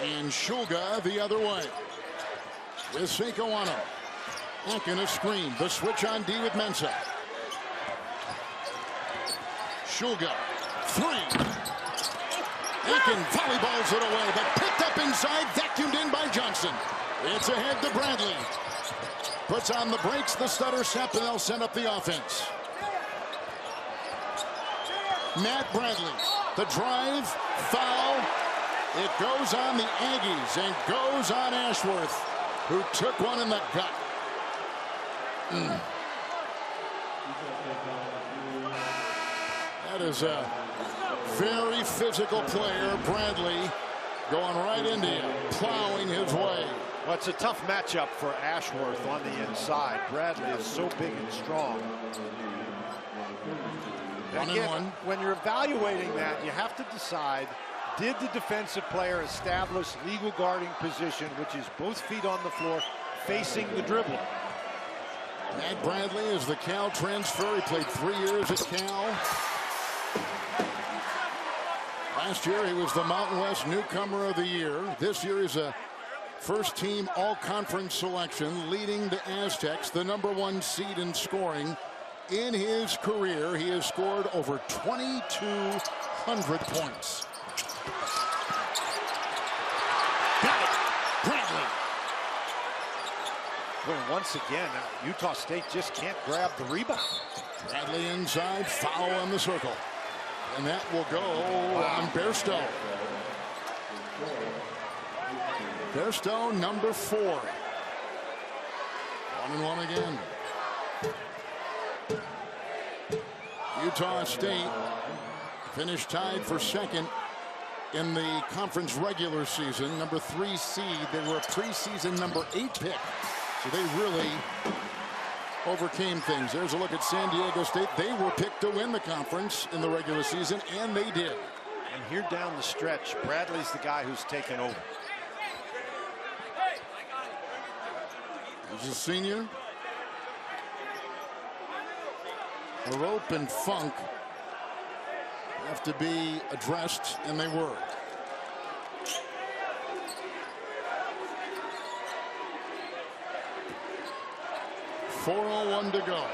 Speaker 1: And Shulga the other way. With Seiko on him. Akin a screen. The switch on D with Mensah. Shulga. Three. Akin volleyballs it away, but picked up inside, vacuumed in by Johnson. It's ahead to Bradley. Puts on the brakes, the stutter step, and they'll send up the offense. Matt Bradley, the drive, foul. It goes on the Aggies and goes on Ashworth, who took one in the gut. That is a very physical player, Bradley, going right into you, plowing his way.
Speaker 6: Well, it's a tough matchup for Ashworth on the inside. Bradley is so big and strong. Again, when you're evaluating that, you have to decide, did the defensive player establish legal guarding position, which is both feet on the floor, facing the dribbler?
Speaker 1: Matt Bradley is the Cal transfer. He played 3 years at Cal. Last year, he was the Mountain West Newcomer of the Year. This year, he's a first-team all-conference selection, leading the Aztecs, the #1 seed in scoring. In his career, he has scored over 2,200 points. Got it. Bradley.
Speaker 6: Well, once again, Utah State just can't grab the rebound.
Speaker 1: Bradley inside, foul on the circle. And that will go on Bairstow. Bairstow, number 4. 1-1 again. Utah State finished tied for second in the conference regular season. #3 seed. They were a preseason #8 pick. So they really overcame things. There's a look at San Diego State. They were picked to win the conference in the regular season, and they did.
Speaker 6: And here down the stretch, Bradley's the guy who's taken over.
Speaker 1: He's a senior. Rope and Funk have to be addressed, and they were. .401 to go.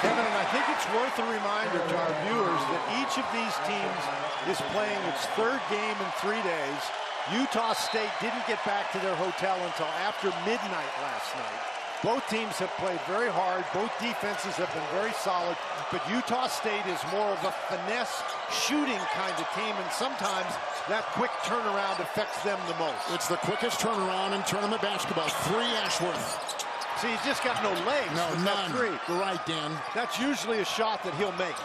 Speaker 6: Kevin, and I think it's worth a reminder to our viewers that each of these teams is playing its 3rd game in 3 days. Utah State didn't get back to their hotel until after midnight last night. Both teams have played very hard. Both defenses have been very solid. But Utah State is more of a finesse shooting kind of team, and sometimes that quick turnaround affects them the most.
Speaker 1: It's the quickest turnaround in tournament basketball. 3 Ashworth.
Speaker 6: See, he's just got no legs.
Speaker 1: No, none.
Speaker 6: 3.
Speaker 1: You're right, Dan.
Speaker 6: That's usually a shot that he'll make.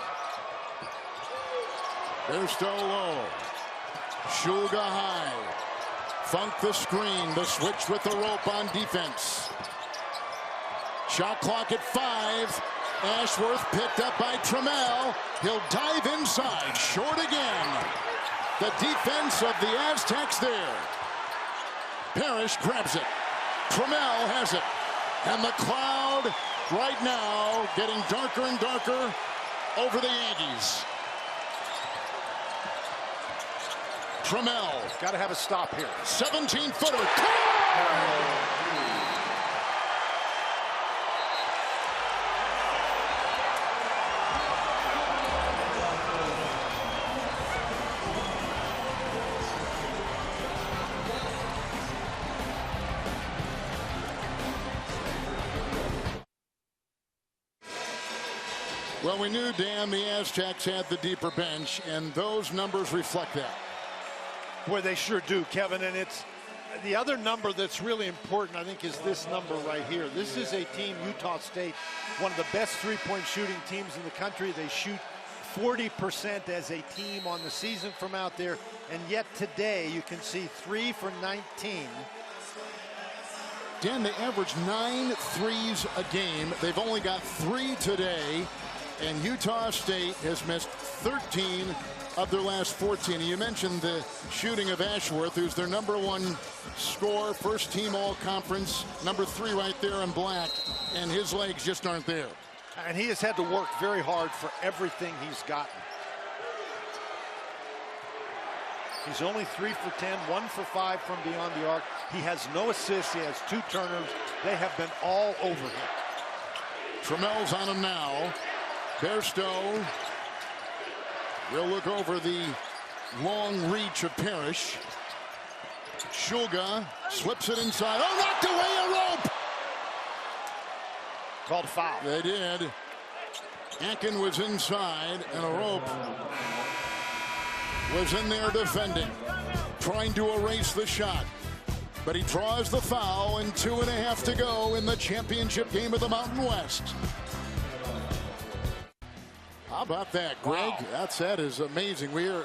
Speaker 1: Bairstow low. Shulga high. Funk the screen. The switch with the rope on defense. Shot clock at 5. Ashworth picked up by Trammell. He'll dive inside. Short again. The defense of the Aztecs there. Parrish grabs it. Trammell has it. And the cloud right now getting darker and darker over the Aggies. Trammell.
Speaker 6: Got to have a stop here.
Speaker 1: 17-footer. Well, we knew, Dan, the Aztecs had the deeper bench, and those numbers reflect that.
Speaker 6: Boy, they sure do, Kevin, and it's the other number that's really important, I think, is this number right here. This is a team, Utah State, one of the best three-point shooting teams in the country. They shoot 40% as a team on the season from out there, and yet today you can see 3 for 19.
Speaker 1: Dan, they average 9 threes a game. They've only got 3 today, and Utah State has missed 13 of their last 14. And you mentioned the shooting of Ashworth, who's their #1 scorer, first team all-conference, #3 right there in black, and his legs just aren't there.
Speaker 6: And he has had to work very hard for everything he's gotten. He's only 3 for 10, 1 for 5 from beyond the arc. He has no assists. He has 2 turnovers. They have been all over him.
Speaker 1: Trammell's on him now. Bairstow will look over the long reach of Parrish. Shulga slips it inside. Oh, knocked away a rope!
Speaker 6: Called a foul.
Speaker 1: They did. Akin was inside, and a rope was in there defending, trying to erase the shot. But he draws the foul, and 2.5 to go in the championship game of the Mountain West. How about that, Greg?
Speaker 6: Wow.
Speaker 1: That is amazing. We are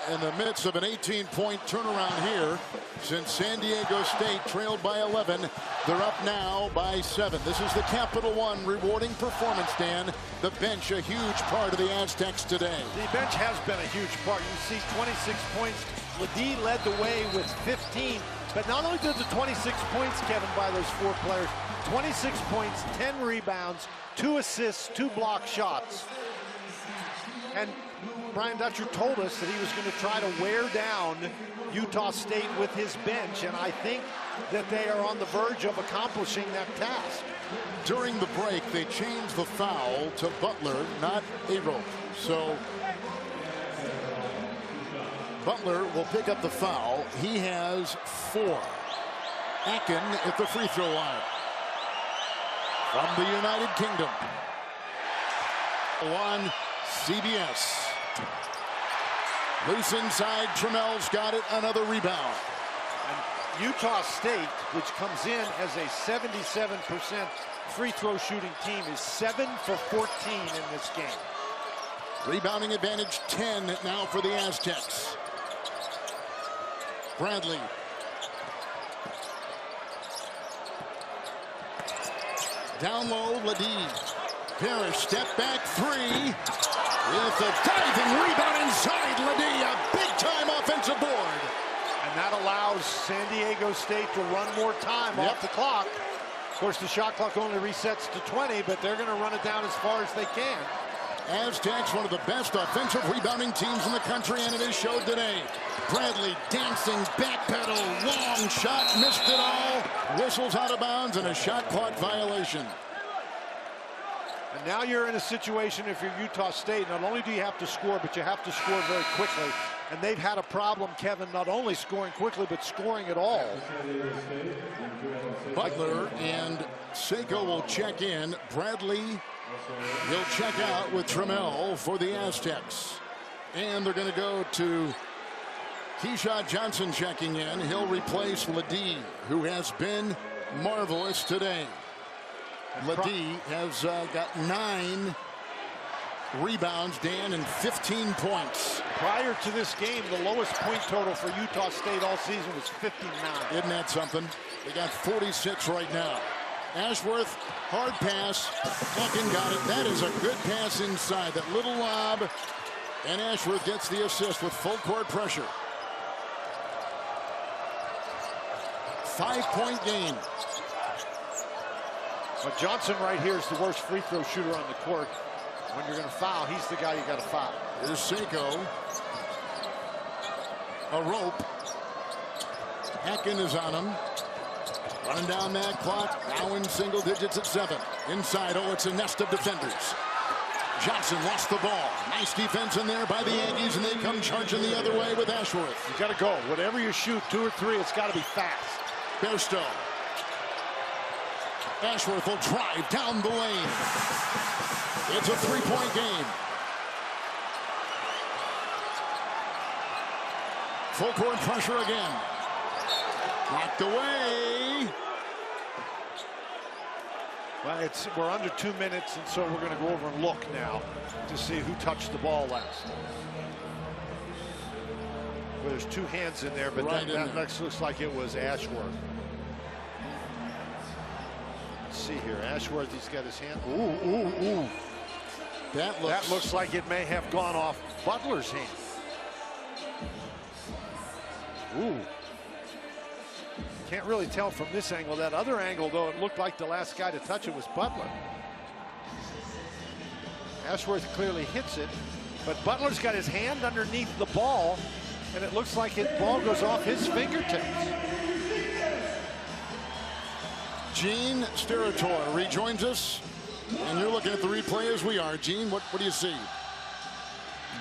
Speaker 1: in the midst of an 18-point turnaround here since San Diego State trailed by 11. They're up now by 7. This is the Capital One rewarding performance, Dan. The bench a huge part of the Aztecs today.
Speaker 6: The bench has been a huge part. You see 26 points. Ledee led the way with 15. But not only did the 26 points, Kevin, by those 4 players, 26 points, 10 rebounds, 2 assists, 2 block shots. And Brian Dutcher told us that he was going to try to wear down Utah State with his bench, and I think that they are on the verge of accomplishing that task.
Speaker 1: During the break, they changed the foul to Butler, not a rope. So Butler will pick up the foul. He has 4. Akin at the free throw line from the United Kingdom. On CBS. Loose inside, Trammell's got it, another rebound.
Speaker 6: And Utah State, which comes in as a 77% free throw shooting team, is 7 for 14 in this game.
Speaker 1: Rebounding advantage 10 now for the Aztecs. Bradley. Down low, Ledee. Parrish, step back 3. With a diving rebound inside, Ledee, a big-time offensive board.
Speaker 6: And that allows San Diego State to run more time off the clock. Of course, the shot clock only resets to 20, but they're going to run it down as far as they can.
Speaker 1: Aztecs, one of the best offensive rebounding teams in the country, and it is showed today. Bradley dancing, backpedal, long shot, missed it all. Whistles out of bounds, and a shot clock violation.
Speaker 6: And now you're in a situation, if you're Utah State, not only do you have to score, but you have to score very quickly. And they've had a problem, Kevin, not only scoring quickly, but scoring at all.
Speaker 1: Butler and Seiko will check in. Bradley will check out with Trammell for the Aztecs. And they're going to go to Keyshawn Johnson checking in. He'll replace Ledee, who has been marvelous today. Ledee has got 9 rebounds, Dan, and 15 points.
Speaker 6: Prior to this game, the lowest point total for Utah State all season was 59.
Speaker 1: Isn't that something? They got 46 right now. Ashworth, hard pass. Akin got it. That is a good pass inside. That little lob. And Ashworth gets the assist with full court pressure. 5-point game.
Speaker 6: But Johnson right here is the worst free throw shooter on the court. When you're going to foul, he's the guy you got to foul.
Speaker 1: Here's Seiko. A rope. Akin is on him. Running down that clock. Now in single digits at 7. Inside, oh, it's a nest of defenders. Johnson lost the ball. Nice defense in there by the Yankees, and they come charging the other way with Ashworth.
Speaker 6: You got to go. Whatever you shoot, 2 or 3, it's got to be fast.
Speaker 1: Bairstow. Ashworth will drive down the lane. It's a 3-point game. Full court pressure again. Knocked away.
Speaker 6: Well, we're under 2 minutes, and so we're going to go over and look now to see who touched the ball last. Well, there's 2 hands in there, but
Speaker 1: right
Speaker 6: that looks like it was Ashworth. Let's see here. Ashworth, he's got his hand. Ooh. That looks like it may have gone off Butler's hand. Ooh. Can't really tell from this angle. That other angle, though, it looked like the last guy to touch it was Butler. Ashworth clearly hits it, but Butler's got his hand underneath the ball, and it looks like the ball goes off his fingertips.
Speaker 1: Gene Steratore rejoins us, and you're looking at the replay as we are. Gene, what do you see?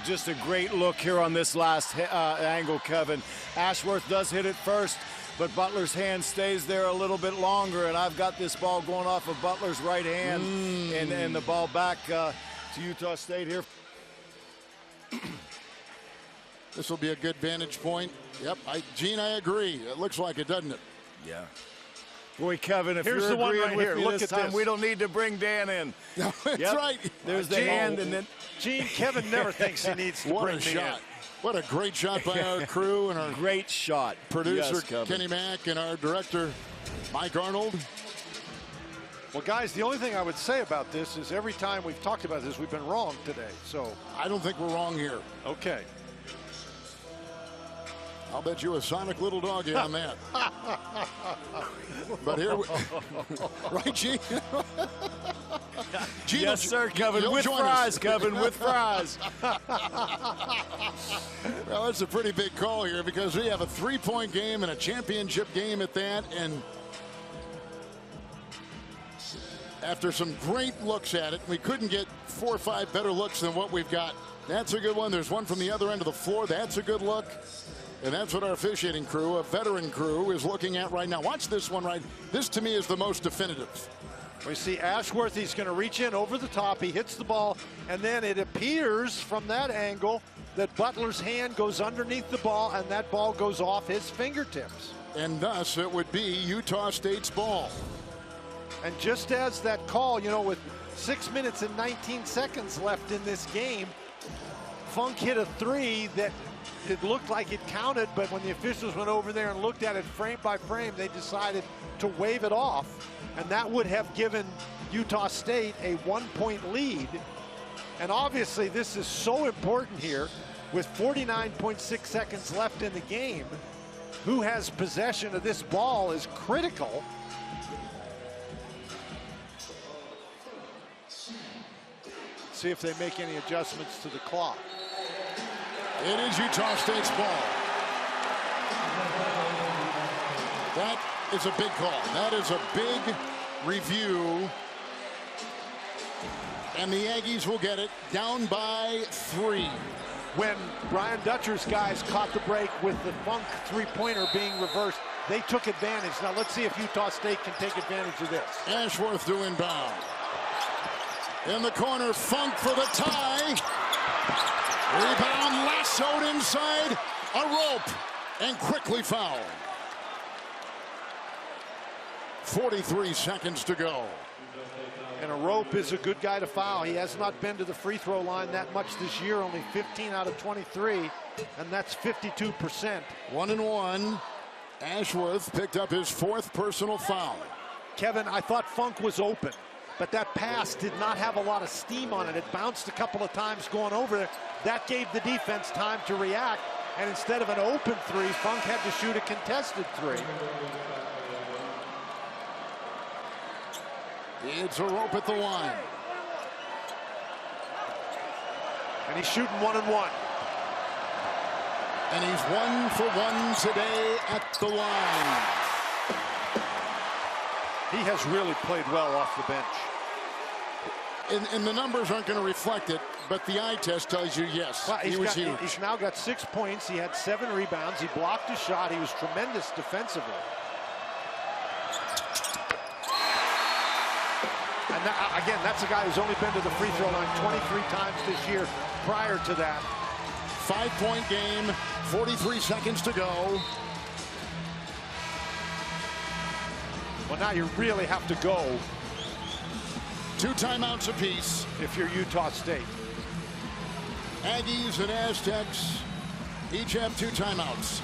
Speaker 5: Just a great look here on this last angle, Kevin. Ashworth does hit it first, but Butler's hand stays there a little bit longer, and I've got this ball going off of Butler's right hand, and the ball back to Utah State here.
Speaker 1: This will be a good vantage point. Yep, Gene, I agree. It looks like it, doesn't it?
Speaker 5: Yeah. Boy, Kevin, if
Speaker 6: Here's
Speaker 5: you're
Speaker 6: the one
Speaker 5: agreeing
Speaker 6: right
Speaker 5: with
Speaker 6: here.
Speaker 5: me
Speaker 6: Look
Speaker 5: this
Speaker 6: at
Speaker 5: time,
Speaker 6: this.
Speaker 5: we don't need to bring Dan in.
Speaker 1: That's right.
Speaker 5: There's the hand, and then
Speaker 6: Gene, Kevin never thinks he needs to
Speaker 1: what
Speaker 6: bring
Speaker 1: a
Speaker 6: me
Speaker 1: shot.
Speaker 6: in.
Speaker 1: What a great shot by our crew and our
Speaker 5: great shot.
Speaker 1: Producer
Speaker 5: Yes,
Speaker 1: Kenny Mack and our director Mike Arnold.
Speaker 6: Well, guys, the only thing I would say about this is every time we've talked about this, we've been wrong today. So
Speaker 1: I don't think we're wrong here.
Speaker 6: okay.
Speaker 1: I'll bet you a sonic little doggy on that. But here, right, Gene? Gene,
Speaker 5: yes, sir, Kevin. With fries, Kevin. With fries.
Speaker 1: Well, that's a pretty big call here because we have a 3-point game and a championship game at that. And after some great looks at it, we couldn't get 4 or 5 better looks than what we've got. That's a good one. There's one from the other end of the floor. That's a good look. And that's what our officiating crew, a veteran crew, is looking at right now. Watch this one right. This, to me, is the most definitive.
Speaker 6: We see Ashworth. He's going to reach in over the top. He hits the ball, and then it appears from that angle that Butler's hand goes underneath the ball, and that ball goes off his fingertips.
Speaker 1: And thus, it would be Utah State's ball.
Speaker 6: And just as that call, you know, with 6 minutes and 19 seconds left in this game, Funk hit a 3 that it looked like it counted, but when the officials went over there and looked at it frame by frame, they decided to wave it off, and that would have given Utah State a 1-point lead. And obviously this is so important here with 49.6 seconds left in the game. Who has possession of this ball is critical. See if they make any adjustments to the clock.
Speaker 1: It is Utah State's ball. That is a big call. That is a big review. And the Aggies will get it down by 3.
Speaker 6: When Brian Dutcher's guys caught the break with the Funk 3-pointer being reversed, they took advantage. Now let's see if Utah State can take advantage of this.
Speaker 1: Ashworth to inbound. In the corner, Funk for the tie. Rebound, lassoed inside, a rope, and quickly fouled. 43 seconds to go.
Speaker 6: And a rope is a good guy to foul. He has not been to the free throw line that much this year, only 15 out of 23, and that's 52%.
Speaker 1: 1-1. Ashworth picked up his 4th personal foul.
Speaker 6: Kevin, I thought Funk was open, but that pass did not have a lot of steam on it. It bounced a couple of times going over there. That gave the defense time to react, and instead of an open 3, Funk had to shoot a contested 3.
Speaker 1: It's a rope at the line.
Speaker 6: And he's shooting 1-1.
Speaker 1: And he's 1 for 1 today at the line.
Speaker 6: He has really played well off the bench.
Speaker 1: And the numbers aren't going to reflect it, but the eye test tells you yes,
Speaker 6: Well,
Speaker 1: he was huge.
Speaker 6: He's now got 6 points. He had 7 rebounds. He blocked a shot. He was tremendous defensively. And that, again, that's a guy who's only been to the free throw line 23 times this year. Prior to that,
Speaker 1: 5-point game, 43 seconds to go.
Speaker 6: well, now you really have to go
Speaker 1: 2 timeouts apiece.
Speaker 6: If you're Utah State.
Speaker 1: Aggies and Aztecs each have 2 timeouts.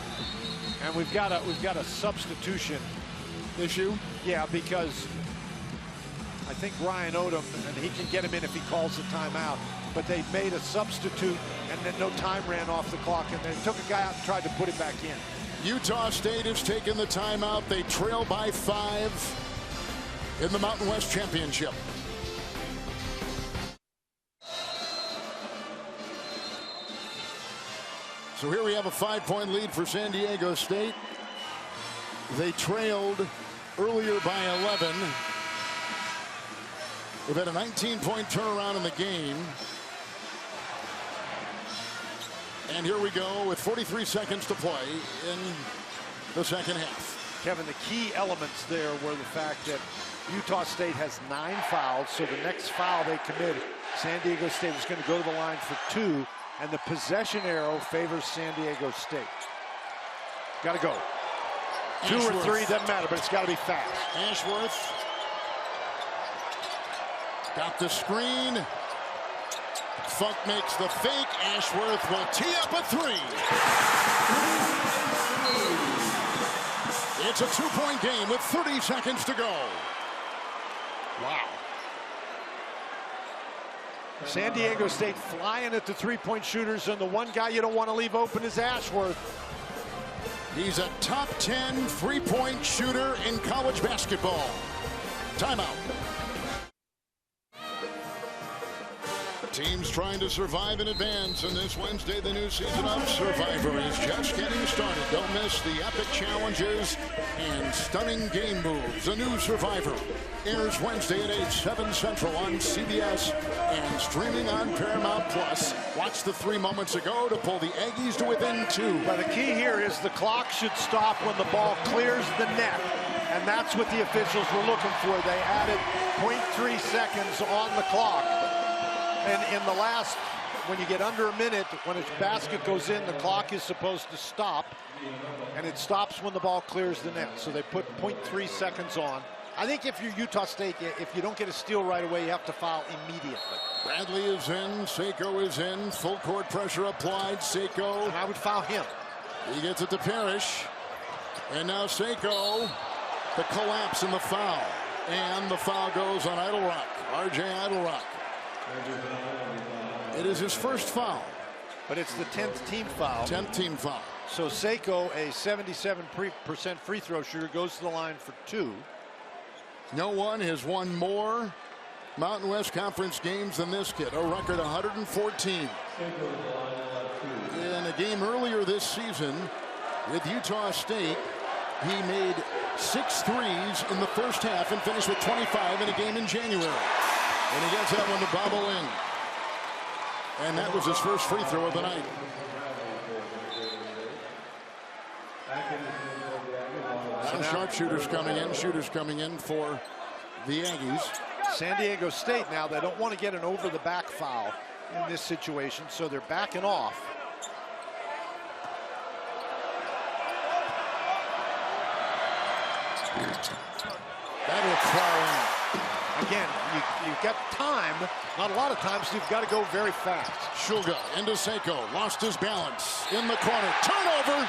Speaker 6: And we've got a substitution
Speaker 1: issue.
Speaker 6: Yeah, because I think Ryan Odom, and he can get him in if he calls the timeout, but they made a substitute and then no time ran off the clock, and they took a guy out and tried to put him back in.
Speaker 1: Utah State has taken the timeout. They trail by 5 in the Mountain West Championship. So here we have a 5-point lead for San Diego State. They trailed earlier by 11. They've had a 19-point turnaround in the game. And here we go with 43 seconds to play in the second half.
Speaker 6: Kevin, the key elements there were the fact that Utah State has 9 fouls, so the next foul they commit, San Diego State is going to go to the line for 2, and the possession arrow favors San Diego State. Got to go. 2 or 3, doesn't matter, but it's got to be fast.
Speaker 1: Ashworth got the screen. Funk makes the fake. Ashworth will tee up a 3. It's a 2-point game with 30 seconds to go. Wow.
Speaker 6: San Diego State flying at the 3-point shooters, and the one guy you don't want to leave open is Ashworth.
Speaker 1: He's a top 10 3-point shooter in college basketball. Timeout. Teams trying to survive in advance, and this Wednesday the new season of Survivor is just getting started. Don't miss the epic challenges and stunning game moves. The new Survivor airs Wednesday at 8, 7 Central on CBS and streaming on Paramount Plus. Watch the 3 moments ago to pull the Aggies to within 2.
Speaker 6: Well, the key here is the clock should stop when the ball clears the net, and that's what the officials were looking for. They added 0.3 seconds on the clock. And in the last, when you get under a minute, when a basket goes in, the clock is supposed to stop, and it stops when the ball clears the net. So they put 0.3 seconds on. I think if you're Utah State, if you don't get a steal right away, you have to foul immediately.
Speaker 1: Bradley is in, Seiko is in, full court pressure applied. Seiko,
Speaker 6: and I would foul him.
Speaker 1: He gets it to Parrish, and now Seiko, the collapse and the foul, and the foul goes on Idlerock, R.J. Idlerock. It is his first foul.
Speaker 6: But it's the 10th team foul.
Speaker 1: 10th team foul.
Speaker 6: So Seiko, a 77% free throw shooter, goes to the line for 2.
Speaker 1: No one has won more Mountain West Conference games than this kid. A record 114. In a game earlier this season with Utah State, he made 6 threes in the first half and finished with 25 in a game in January. And he gets that one to bobble in. And that was his first free throw of the night. Now sharpshooters coming in for the Aggies.
Speaker 6: San Diego State now, they don't want to get an over-the-back foul in this situation, so they're backing off.
Speaker 1: That'll fly in.
Speaker 6: Again, you've got time, not a lot of time, so you've got to go very fast.
Speaker 1: Shulga into Seiko, lost his balance in the corner. Turnover.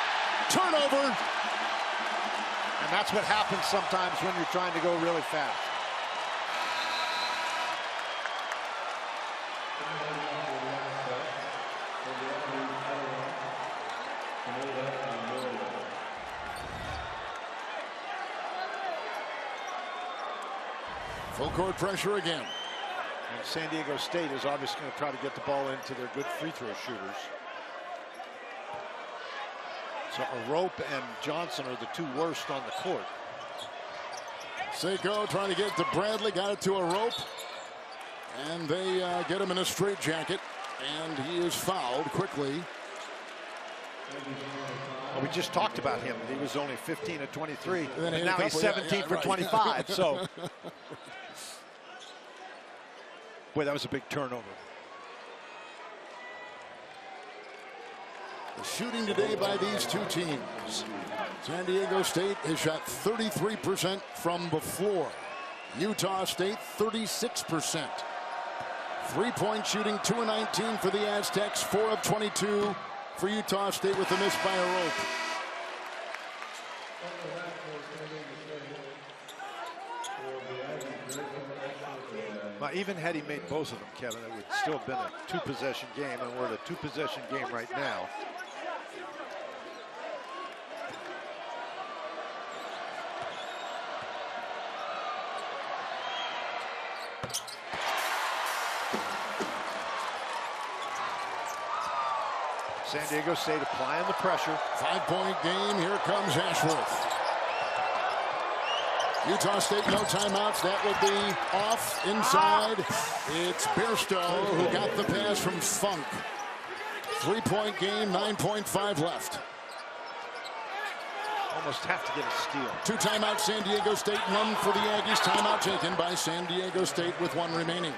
Speaker 6: And that's what happens sometimes when you're trying to go really fast.
Speaker 1: Full court pressure again.
Speaker 6: And San Diego State is obviously going to try to get the ball into their good free throw shooters. So Arope and Johnson are the 2 worst on the court.
Speaker 1: Seiko trying to get it to Bradley, got it to Arope. And they get him in a straitjacket, and he is fouled quickly.
Speaker 6: Well, we just talked about him. He was only 15 of 23, and now he's 17 for
Speaker 1: right.
Speaker 6: 25. So, boy, that was a big turnover.
Speaker 1: The shooting today by these 2 teams. San Diego State has shot 33% from the floor. Utah State 36%. Three-point shooting 2 of 19 for the Aztecs, 4 of 22 for Utah State with a miss by a rope.
Speaker 6: Well, even had he made both of them, Kevin, it would still have been a two-possession game, and we're at a two-possession game right now. San Diego State applying the pressure.
Speaker 1: 5-point game. Here comes Ashworth. Utah State, no timeouts. That will be off inside. It's Bairstow who got the pass from Funk. 3-point game, 9.5 left.
Speaker 6: Almost have to get a steal.
Speaker 1: 2 timeouts, San Diego State, none for the Aggies. Timeout taken by San Diego State with 1 remaining.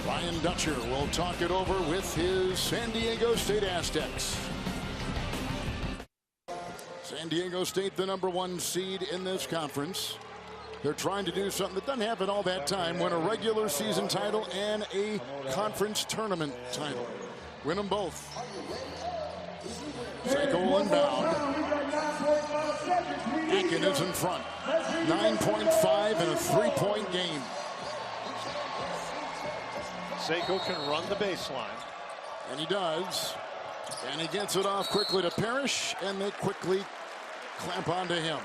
Speaker 1: Ryan Dutcher will talk it over with his San Diego State Aztecs. San Diego State, the #1 seed in this conference. They're trying to do something that doesn't happen all that time. Win a regular season title and a conference tournament title. Win them both. Seiko inbound. Akin is in front. 9.5 in a 3-point game.
Speaker 6: Seiko can run the baseline.
Speaker 1: And he does. And he gets it off quickly to Parrish, and they quickly clamp onto him.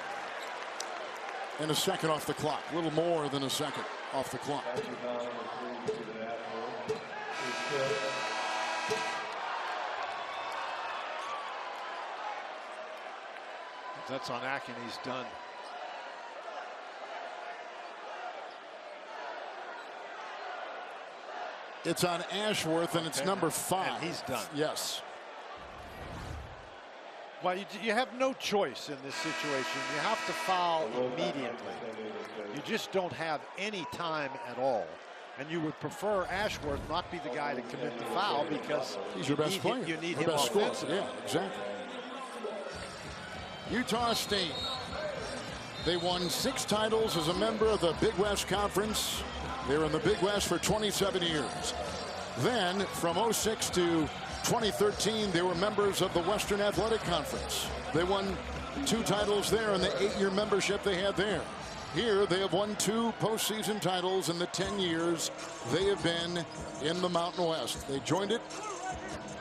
Speaker 1: And a second off the clock. A little more than a second off the clock.
Speaker 6: That's on Akin. He's done.
Speaker 1: It's on Ashworth, and it's number 5.
Speaker 6: And he's done.
Speaker 1: Yes.
Speaker 6: Well, you have no choice in this situation. You have to foul immediately. You just don't have any time at all. And you would prefer Ashworth not be the guy to commit the foul because
Speaker 1: he's your best player.
Speaker 6: You need
Speaker 1: your
Speaker 6: him
Speaker 1: best
Speaker 6: offensively.
Speaker 1: Yeah, exactly. Utah State. They won 6 titles as a member of the Big West Conference. They were in the Big West for 27 years. Then, from 06 to 2013, they were members of the Western Athletic Conference. They won 2 titles there in the 8-year membership they had there. Here, they have won 2 postseason titles in the 10 years they have been in the Mountain West. They joined it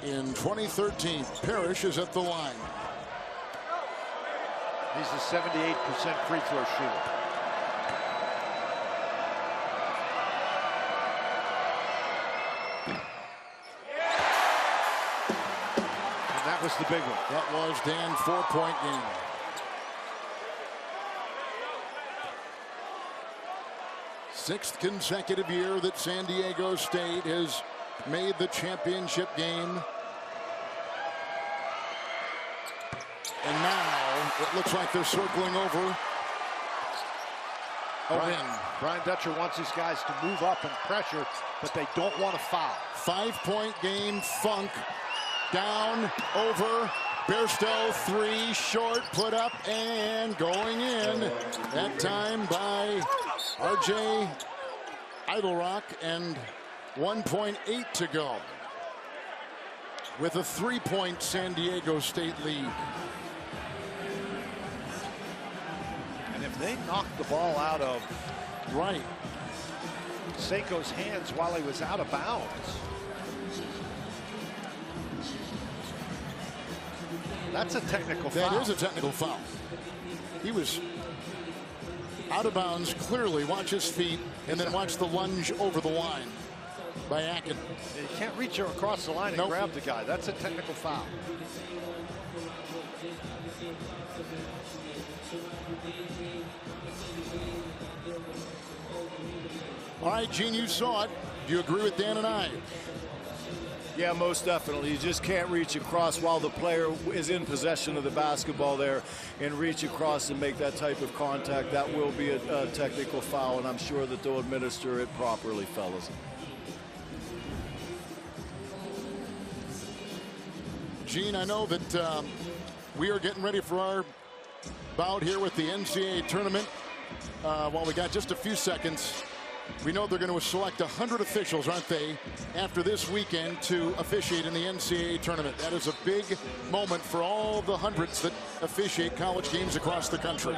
Speaker 1: in 2013. Parrish is at the line.
Speaker 6: He's a 78% free throw shooter. Was the big one.
Speaker 1: That was Dan's 4-point game. Sixth consecutive year that San Diego State has made the championship game. And now it looks like they're circling over.
Speaker 6: Brian Dutcher wants these guys to move up and pressure, but they don't want to foul.
Speaker 1: 5-point game. Funk. Down, over, Bairstow, 3, short, put up, and going in. That time by R.J. Idlerock, and 1.8 to go. With a 3-point San Diego State lead.
Speaker 6: And if they knock the ball out of Seiko's hands while he was out of bounds. That's a technical foul.
Speaker 1: That is a technical foul. He was out of bounds clearly. Watch his feet and then watch the lunge over the line by Akin.
Speaker 6: You can't reach across the line and grab the guy. That's a technical foul.
Speaker 1: All right, Gene, you saw it. Do you agree with Dan and I?
Speaker 5: Yeah, most definitely. You just can't reach across while the player is in possession of the basketball there and reach across and make that type of contact. That will be a technical foul, and I'm sure that they'll administer it properly, fellas.
Speaker 1: Gene, I know that we are getting ready for our bout here with the NCAA tournament. While we got just a few seconds, we know they're going to select 100 officials, aren't they, after this weekend to officiate in the NCAA tournament. That is a big moment for all the hundreds that officiate college games across the country.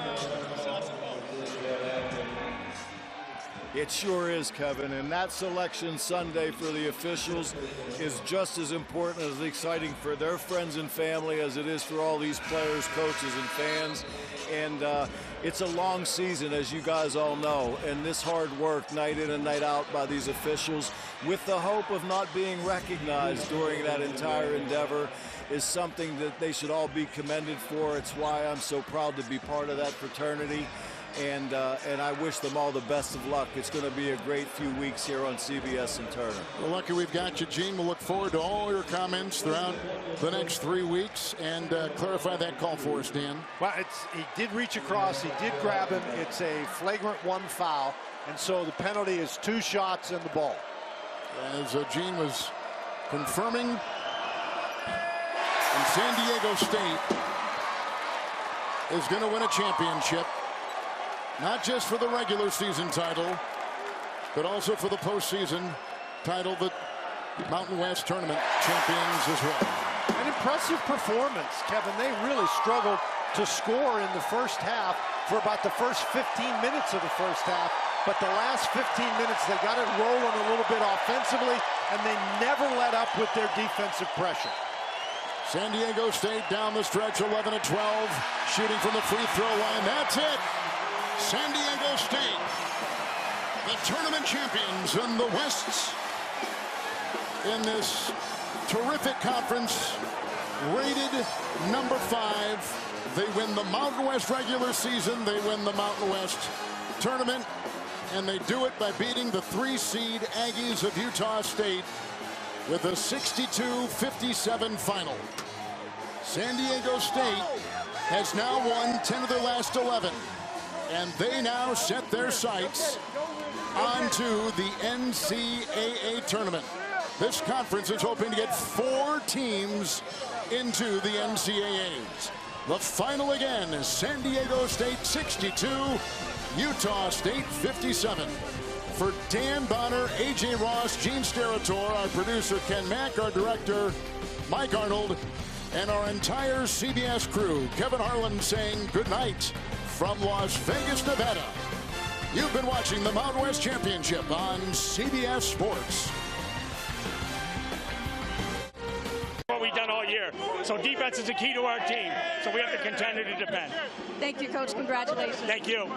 Speaker 5: It sure is, Kevin, and that selection Sunday for the officials is just as important, as exciting for their friends and family as it is for all these players, coaches, and fans. And it's a long season, as you guys all know, and this hard work night in and night out by these officials with the hope of not being recognized during that entire endeavor is something that they should all be commended for. It's why I'm so proud to be part of that fraternity. And I wish them all the best of luck. It's going to be a great few weeks here on CBS and Turner.
Speaker 1: Well, lucky we've got you, Gene. We'll look forward to all your comments throughout the next 3 weeks and clarify that call for us, Dan.
Speaker 6: Well, he did reach across. He did grab him. It's a flagrant 1 foul. And so the penalty is 2 shots in the ball.
Speaker 1: As Gene was confirming, and San Diego State is going to win a championship. Not just for the regular season title, but also for the postseason title, the Mountain West Tournament champions as well.
Speaker 6: An impressive performance, Kevin. They really struggled to score in the first half for about the first 15 minutes of the first half. But the last 15 minutes, they got it rolling a little bit offensively, and they never let up with their defensive pressure.
Speaker 1: San Diego State down the stretch, 11-12, shooting from the free throw line. That's it. San Diego State, the tournament champions in the Wests in this terrific conference, rated number 5. They win the Mountain West regular season, they win the Mountain West tournament, and they do it by beating the 3-seed Aggies of Utah State with a 62-57 final. San Diego State has now won 10 of their last 11. And they now set their sights onto the NCAA tournament. This conference is hoping to get 4 teams into the NCAAs. The final again is San Diego State 62, Utah State 57. For Dan Bonner, AJ Ross, Gene Steratore, our producer Ken Mack, our director Mike Arnold, and our entire CBS crew, Kevin Harlan saying good night from Las Vegas, Nevada. You've been watching the Mountain West Championship on CBS Sports.
Speaker 4: What we've done all year. So defense is the key to our team. So we have to continue to defend.
Speaker 3: Thank you, Coach. Congratulations.
Speaker 4: Thank you.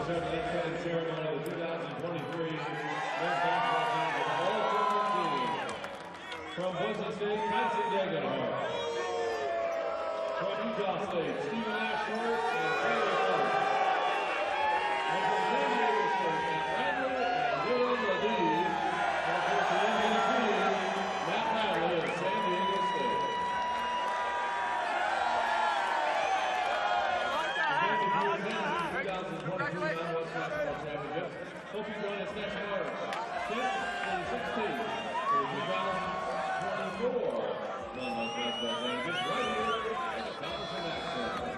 Speaker 8: serve the next ceremony of the 2023 men's basketball team of the all-tournament team. From Boise State, Mason Degenhart. From Utah State, Stephen Ashworth and Taylor Clark. And from San Diego State, Randall and Dylan Ladue. And from the MWC, Matt Riley of San Diego State. Hope you join us next March 5th and 16th for the 2024 Monmouth Basketball Championships right here at the Conference of Mack Center.